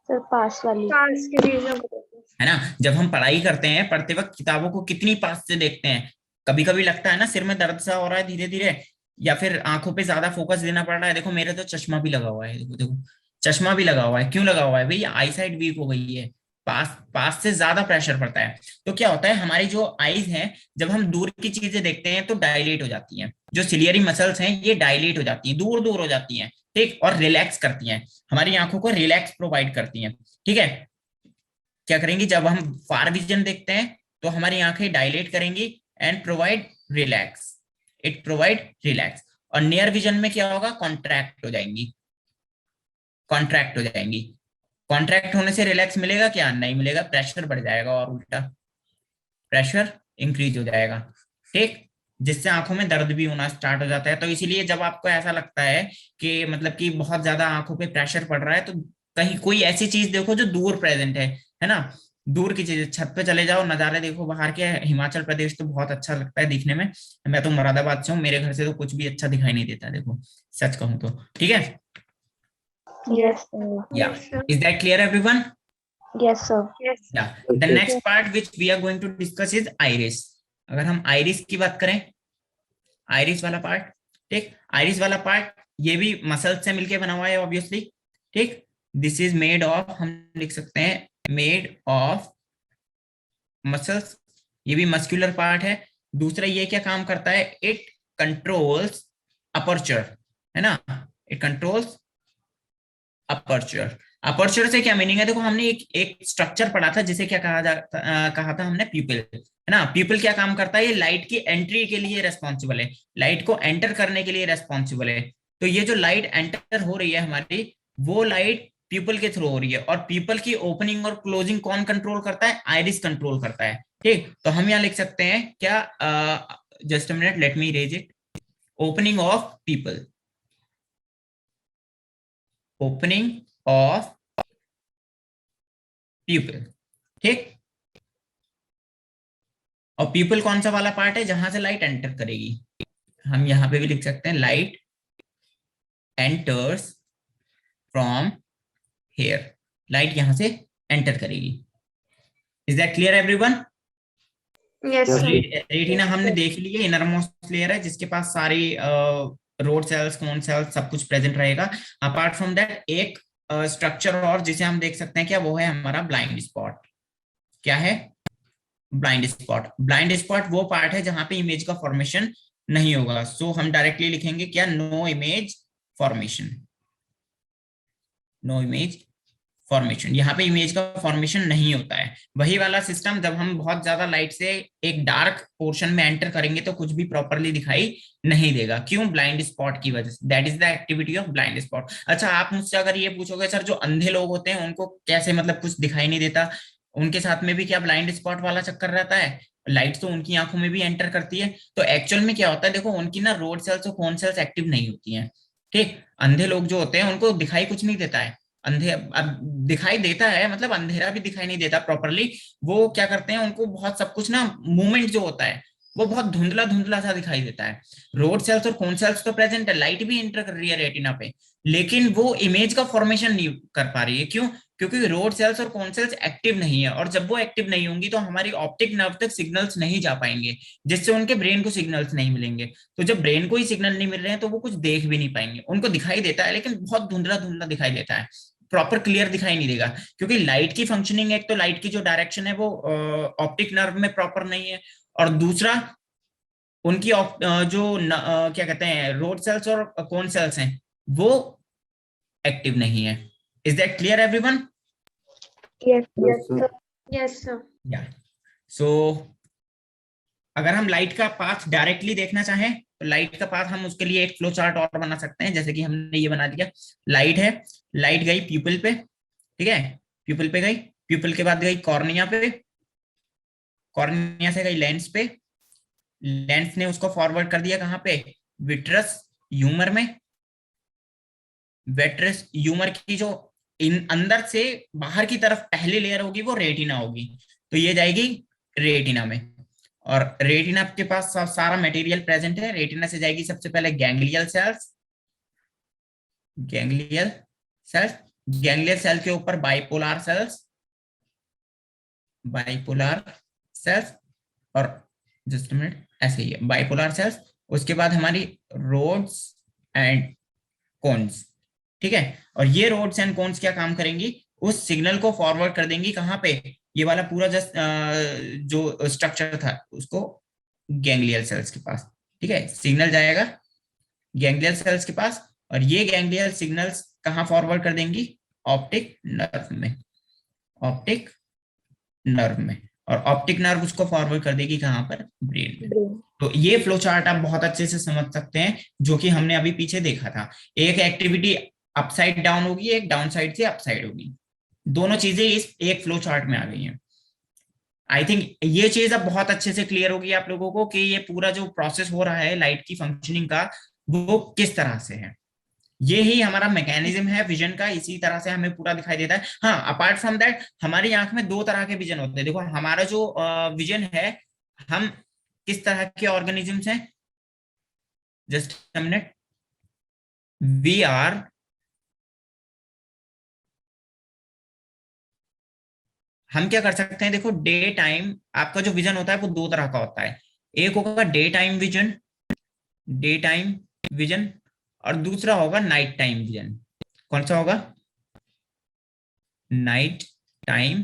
सर पास वाली। पास की चीजों को है ना। जब हम पढ़ाई करते हैं, पढ़ते वक्त किताबों को कितनी पास से देखते हैं, कभी कभी लगता है ना सिर में दर्द सा हो रहा है धीरे धीरे, या फिर आंखों पे ज्यादा फोकस देना पड़ रहा है। देखो मेरे तो चश्मा भी लगा हुआ है, देखो देखो चश्मा भी लगा हुआ है। क्यों लगा हुआ है भाई? आई साइड वीक हो गई है, पास से ज्यादा प्रेशर पड़ता है। तो क्या होता है, हमारी जो आईज हैं, जब हम दूर की चीजें देखते हैं तो डायलेट हो जाती हैं। जो सिलियरी मसल्स हैं ये डायलेट हो जाती हैं, दूर दूर हो जाती हैं, ठीक, और रिलैक्स करती हैं, हमारी आंखों को रिलैक्स प्रोवाइड करती हैं, ठीक है। क्या करेंगी? जब हम फार विजन देखते हैं तो हमारी आंखें डायलेट करेंगी and provide relax, it provide relax. और नियर विजन में क्या होगा? कॉन्ट्रैक्ट हो जाएंगी, कॉन्ट्रैक्ट हो जाएंगी। कॉन्ट्रैक्ट होने से रिलैक्स मिलेगा क्या? नहीं मिलेगा, प्रेशर बढ़ जाएगा और उल्टा प्रेशर इंक्रीज हो जाएगा, ठीक, जिससे आंखों में दर्द भी होना स्टार्ट हो जाता है। तो इसीलिए जब आपको ऐसा लगता है कि मतलब कि बहुत ज्यादा आंखों पे प्रेशर पड़ रहा है, तो कहीं कोई ऐसी चीज देखो जो दूर प्रेजेंट है ना। दूर की चीज, छत पे चले जाओ, नजारे देखो बाहर के। हिमाचल प्रदेश तो बहुत अच्छा लगता है दिखने में। मैं तो मुरादाबाद से हूँ, मेरे घर से तो कुछ भी अच्छा दिखाई नहीं देता, देखो सच कहूँ तो, ठीक है। Yes, sir. या is that clear everyone? Yes, sir. Yes. Yeah. The next part which we are going to discuss is iris. अगर हम iris की बात करें, iris वाला पार्ट, ठीक, iris वाला पार्ट ये भी मसल से मिलके बना हुआ है ऑब्वियसली, ठीक। दिस इज मेड ऑफ, हम लिख सकते हैं मेड ऑफ मसल्स, ये भी मस्कुलर पार्ट है। दूसरा ये क्या काम करता है, इट कंट्रोल्स अपर्चर, है ना, इट कंट्रोल्स अपर्चर। अपर्चर से क्या मीनिंग है, देखो हमने एक एक स्ट्रक्चर पढ़ा था जिसे क्या कहा था हमने, प्यूपिल, है ना। प्यूपिल क्या काम करता है, ये लाइट की एंट्री के लिए रेस्पॉन्सिबल है, लाइट को एंटर करने के लिए रेस्पॉन्सिबल है। तो ये जो लाइट एंटर हो रही है हमारी, वो लाइट पीपल के थ्रू हो रही है, और पीपल की ओपनिंग और क्लोजिंग कौन कंट्रोल करता है, आइरिस कंट्रोल करता है, ठीक। तो हम यहाँ लिख सकते हैं क्या, just a minute, let me erase it, opening of people, opening of people, ठीक। और पीपल कौन सा वाला पार्ट है, जहां से लाइट एंटर करेगी, हम यहां पे भी लिख सकते हैं light enters from here, light यहां से एंटर करेगी। Is that clear everyone? Yes, और sir. रेटिना हमने देख ली है, इनर मोस्ट लेयर है जिसके पास सारी रोड सेल्स, कोन सेल्स, सब कुछ प्रेजेंट रहेगा। अपार्ट फ्रॉम दैट एक स्ट्रक्चर और जिसे हम देख सकते हैं क्या, वो है हमारा ब्लाइंड स्पॉट। क्या है, ब्लाइंड स्पॉट। ब्लाइंड स्पॉट वो पार्ट है जहां पे इमेज का फॉर्मेशन नहीं होगा, सो हम डायरेक्टली लिखेंगे क्या, no image formation, no image formation, यहाँ पे इमेज का फॉर्मेशन नहीं होता है। वही वाला सिस्टम जब हम बहुत ज्यादा लाइट से एक डार्क पोर्शन में एंटर करेंगे तो कुछ भी प्रॉपरली दिखाई नहीं देगा, क्यों, ब्लाइंड स्पॉट की वजह से। That is the activity of blind spot. अच्छा, आप मुझसे अगर ये पूछोगे सर जो अंधे लोग होते हैं उनको कैसे, मतलब कुछ दिखाई नहीं देता, उनके साथ में भी क्या ब्लाइंड स्पॉट वाला चक्कर रहता है, लाइट तो उनकी आंखों में भी एंटर करती है। तो एक्चुअल में क्या होता है, देखो उनकी ना रोड सेल्स और कोन सेल्स एक्टिव नहीं होती हैं, ठीक। अंधे लोग जो होते हैं उनको दिखाई कुछ नहीं देता है, अंधे अब दिखाई देता है, मतलब अंधेरा भी दिखाई नहीं देता प्रॉपरली। वो क्या करते हैं, उनको बहुत सब कुछ ना, मूवमेंट जो होता है वो बहुत धुंधला धुंधला सा दिखाई देता है। रोड सेल्स और कोन सेल्स तो प्रेजेंट है, लाइट भी एंटर कर रही है रेटिना पे, लेकिन वो इमेज का फॉर्मेशन नहीं कर पा रही है, क्यों, क्योंकि रोड सेल्स और कोन सेल्स एक्टिव नहीं है, और जब वो एक्टिव नहीं होंगी तो हमारी ऑप्टिक नर्व तक सिग्नल्स नहीं जा पाएंगे, जिससे उनके ब्रेन को सिग्नल्स नहीं मिलेंगे। तो जब ब्रेन को ही सिग्नल नहीं मिल रहे हैं तो वो कुछ देख भी नहीं पाएंगे, उनको दिखाई देता है लेकिन बहुत धुंधला धुंधला दिखाई देता है, प्रॉपर क्लियर दिखाई नहीं देगा, क्योंकि लाइट की फंक्शनिंग, एक तो लाइट की जो डायरेक्शन है वो ऑप्टिक नर्व में प्रॉपर नहीं है, और दूसरा उनकी क्या कहते हैं, रोड सेल्स और कोन सेल्स हैं वो एक्टिव नहीं है। Is that clear everyone? Yes, Yes, sir. Yes, sir. या सो अगर हम लाइट का पाथ डायरेक्टली देखना चाहें तो लाइट का पाथ हम उसके लिए एक फ्लो चार्ट और बना सकते हैं, जैसे कि हमने ये बना दिया। लाइट है, लाइट गई प्यूपिल पे, ठीक है, प्यूपिल पे गई, प्यूपिल के बाद गई कॉर्निया पे, कॉर्निया से गई लेंस पे, लेंस ने उसको फॉरवर्ड कर दिया कहाँ पे, विट्रस ह्यूमर में, वेट्रस ह्यूमर की जो इन अंदर से बाहर की तरफ पहली लेयर होगी वो रेटिना होगी, तो ये जाएगी रेटिना में। और रेटिना के पास सारा मटेरियल प्रेजेंट है, रेटिना से जाएगी सबसे पहले गैंग्लियल सेल्स, गैंग्लियल सेल्स, गैंग्लियल सेल के ऊपर बाइपोलर सेल्स, बाइपोलर सेल्स, और जस्ट मिनट ऐसे ही है बाइपोलर सेल्स। उसके बाद हमारी रोड्स एंड कोन्स, ठीक है। और ये रोड्स एंड कोन्स क्या काम करेंगी, उस सिग्नल को फॉरवर्ड कर देंगी कहाँ पे, ये वाला पूरा जस्ट जो स्ट्रक्चर था उसको गैंग्लियल सेल्स के पास, ठीक है, सिग्नल जाएगा गैंग्लियल सेल्स के पास, और ये गैंग्लियल सिग्नल्स कहाँ फॉरवर्ड कर देंगी, ऑप्टिक नर्व में, ऑप्टिक नर्व में, और ऑप्टिक नर्व उसको फॉरवर्ड कर देगी कहाँ पर, ब्रेन में। brain. तो ये फ्लो चार्ट आप बहुत अच्छे से समझ सकते हैं, जो कि हमने अभी पीछे देखा था। एक एक्टिविटी अपसाइड डाउन होगी, एक डाउन साइड से अपसाइड होगी, दोनों चीजें इस एक फ्लो चार्ट में आ गई हैं। आई थिंक ये चीज अब बहुत अच्छे से क्लियर होगी आप लोगों को कि ये पूरा जो प्रोसेस हो रहा है लाइट की फंक्शनिंग का वो किस तरह से है। ये ही हमारा मैकेनिज्म है विजन का, इसी तरह से हमें पूरा दिखाई देता है। हाँ, अपार्ट फ्रॉम दैट हमारी आंख में दो तरह के विजन होते हैं। देखो हमारा जो विजन है, हम किस तरह के ऑर्गेनिजम्स हैं, just a minute, we are हम क्या कर सकते हैं, देखो डे टाइम आपका जो विजन होता है वो दो तरह का होता है, एक होगा day time vision, day time vision, और दूसरा होगा नाइट टाइम विजन। कौन सा होगा? Night time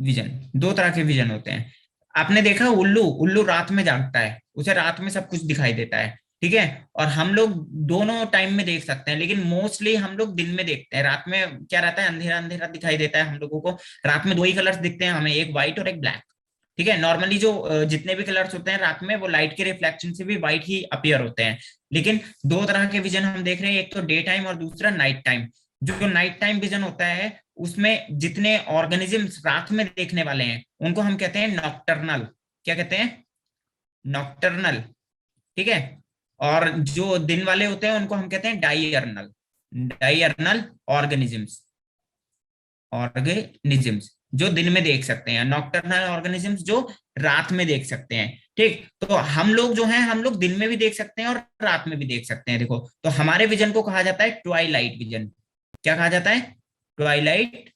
vision. दो तरह के विजन होते हैं। आपने देखा उल्लू, उल्लू रात में जागता है, उसे रात में सब कुछ दिखाई देता है, ठीक है। और हम लोग दोनों टाइम में देख सकते हैं, लेकिन मोस्टली हम लोग दिन में देखते हैं। रात में क्या रहता है, अंधेरा अंधेरा दिखाई देता है हम लोगों को। रात में दो ही कलर्स दिखते हैं हमें, एक व्हाइट और एक ब्लैक, ठीक है। नॉर्मली जो जितने भी कलर्स होते हैं रात में, वो लाइट के रिफ्लेक्शन से भी व्हाइट ही अपीयर होते हैं। लेकिन दो तरह के विजन हम देख रहे हैं, एक तो डे टाइम और दूसरा नाइट टाइम। जो नाइट टाइम विजन होता है उसमें जितने ऑर्गेनिजम्स रात में देखने वाले हैं उनको हम कहते हैं नॉकटर्नल। क्या कहते हैं? नॉकटर्नल, ठीक है। और जो दिन वाले होते हैं उनको हम कहते हैं डायर्नल। डायर्नल ऑर्गेनिजम्स, ऑर्गेनिजम्स जो दिन में देख सकते हैं, नॉकटर्नल ऑर्गेनिजम्स जो रात में देख सकते हैं, ठीक। तो हम लोग जो हैं, हम लोग दिन में भी देख सकते हैं और रात में भी देख सकते हैं। देखो, तो हमारे विजन को कहा जाता है ट्वाइलाइट विजन। क्या कहा जाता है? Twilight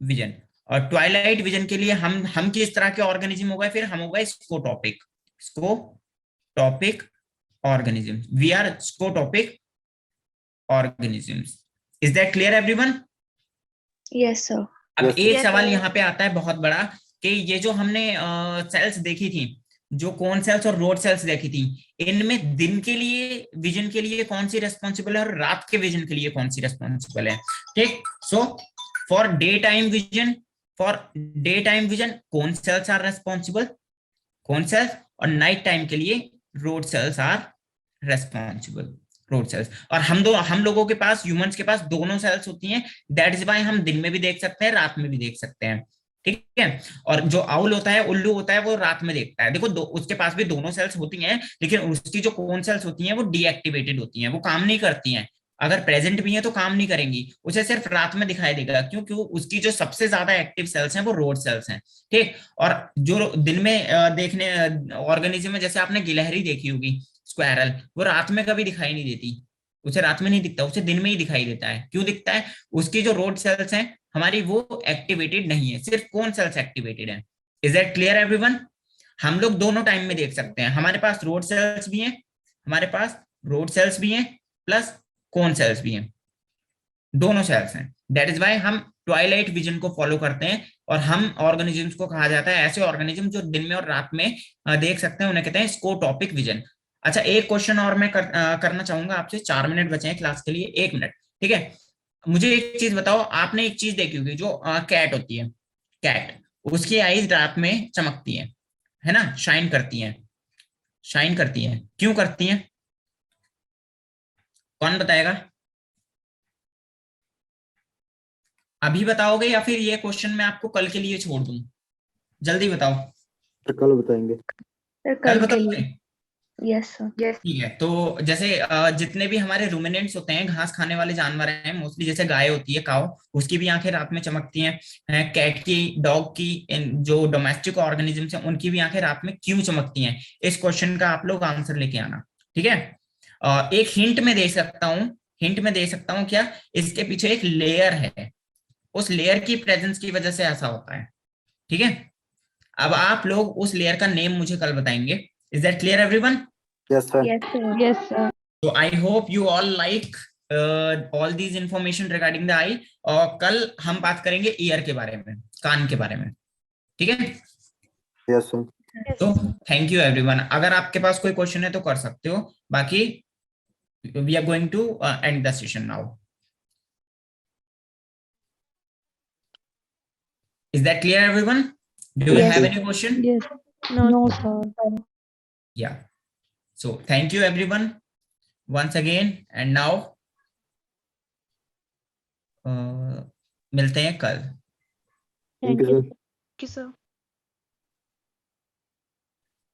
vision. और ट्वाइलाइट विजन के लिए हम किस तरह के ऑर्गेनिज्म हो गए? फिर हम हो गए scotopic. Scotopic organism, we are scotopic organisms. Is that clear everyone? Yes, sir. अब Yes, एक Yes, सवाल sir. यहाँ पे आता है बहुत बड़ा, कि ये जो हमने सेल्स देखी थी, जो कोन सेल्स और रोड सेल्स देखी थी, इनमें दिन के लिए विजन के लिए कौन सी रेस्पॉन्सिबल है और रात के विजन के लिए कौन सी रेस्पॉन्सिबल है, ठीक। So for day time vision, cone cells are responsible, cone cells. और नाइट टाइम के लिए rod cells are responsible, rod cells. और हम लोगों के पास, ह्यूमंस के पास दोनों सेल्स होती हैं। दैट इज वाई हम दिन में भी देख सकते हैं, रात में भी देख सकते हैं, ठीक है। और जो आउल होता है, उल्लू होता है, वो रात में देखता है। देखो उसके पास भी दोनों सेल्स होती हैं, लेकिन उसकी जो कोन सेल्स होती हैं वो डीएक्टिवेटेड होती हैं, वो काम नहीं करती हैं। अगर प्रेजेंट भी है तो काम नहीं करेंगी, उसे सिर्फ रात में दिखाई देगा। क्यों? क्यों? उसकी जो सबसे ज्यादा एक्टिव सेल्स हैं वो रोड सेल्स हैं, ठीक। और जो दिन में देखने ऑर्गेनिज्म में, जैसे आपने गिलहरी देखी होगी, स्क्वायरल, वो रात में कभी दिखाई नहीं देती, उसे रात में नहीं दिखता, उसे दिन में ही दिखाई देता है। क्यों दिखता है? उसकी जो रोड सेल्स हैं हमारी, वो एक्टिवेटेड नहीं है, सिर्फ कोन सेल्स एक्टिवेटेड है। Is that clear everyone? हम लोग दोनों टाइम में देख सकते हैं। हमारे पास रोड सेल्स भी हैं, हमारे पास रोड सेल्स भी हैं, प्लस कोन सेल्स भी हैं, दोनों सेल्स हैं। दैट इज वाई हम ट्वाइलाइट विजन को फॉलो करते हैं। और हम ऑर्गेनिजम्स को कहा जाता है, ऐसे ऑर्गेनिज्म जो दिन में और रात में देख सकते हैं, उन्हें कहते हैं स्कोटॉपिक विजन। अच्छा, एक क्वेश्चन और मैं करना चाहूंगा आपसे। 4 मिनट बचे हैं क्लास के लिए, 1 मिनट, ठीक है। मुझे एक चीज बताओ, आपने एक चीज देखी होगी, जो कैट होती है, कैट, उसकी आईज रात में चमकती है ना, शाइन करती हैं, शाइन करती हैं। क्यों करती हैं? कौन बताएगा? अभी बताओगे या फिर ये क्वेश्चन मैं आपको कल के लिए छोड़ दूं? जल्दी बताओ। तो कल बताएंगे। Sir, कल कल के बताओगे? लिए। Yes, sir. Yes. ठीक है। तो जैसे जितने भी हमारे रूमिनेंट्स होते हैं, घास खाने वाले जानवर हैं मोस्टली, जैसे गाय होती है, काऊ, उसकी भी आंखें रात में चमकती हैं। कैट की, डॉग की, जो डोमेस्टिक ऑर्गेनिजम्स हैं उनकी भी आंखें रात में क्यों चमकती हैं? इस क्वेश्चन का आप लोग आंसर लेके आना, ठीक है। एक हिंट में दे सकता हूँ, हिंट में दे सकता हूँ क्या? इसके पीछे एक लेयर है, उस लेयर की प्रेजेंस की वजह से ऐसा होता है, ठीक है। अब आप लोग उस लेयर का नेम मुझे कल बताएंगे। Is that clear everyone? Yes sir. Yes, sir. Yes, sir. So I hope you all like all these information regarding the eye. और कल हम बात करेंगे ईयर के बारे में, कान के बारे में, ठीक है। Yes sir. Yes. तो थैंक यू एवरीवन। अगर आपके पास कोई क्वेश्चन है तो कर सकते हो, बाकी we are going to end the session now. Is that clear everyone? Do you Yes. have any question? Yes. No, sir. Yeah. So thank you everyone once again, and now मिलते हैं कल। Thank you sir. Thank you, sir.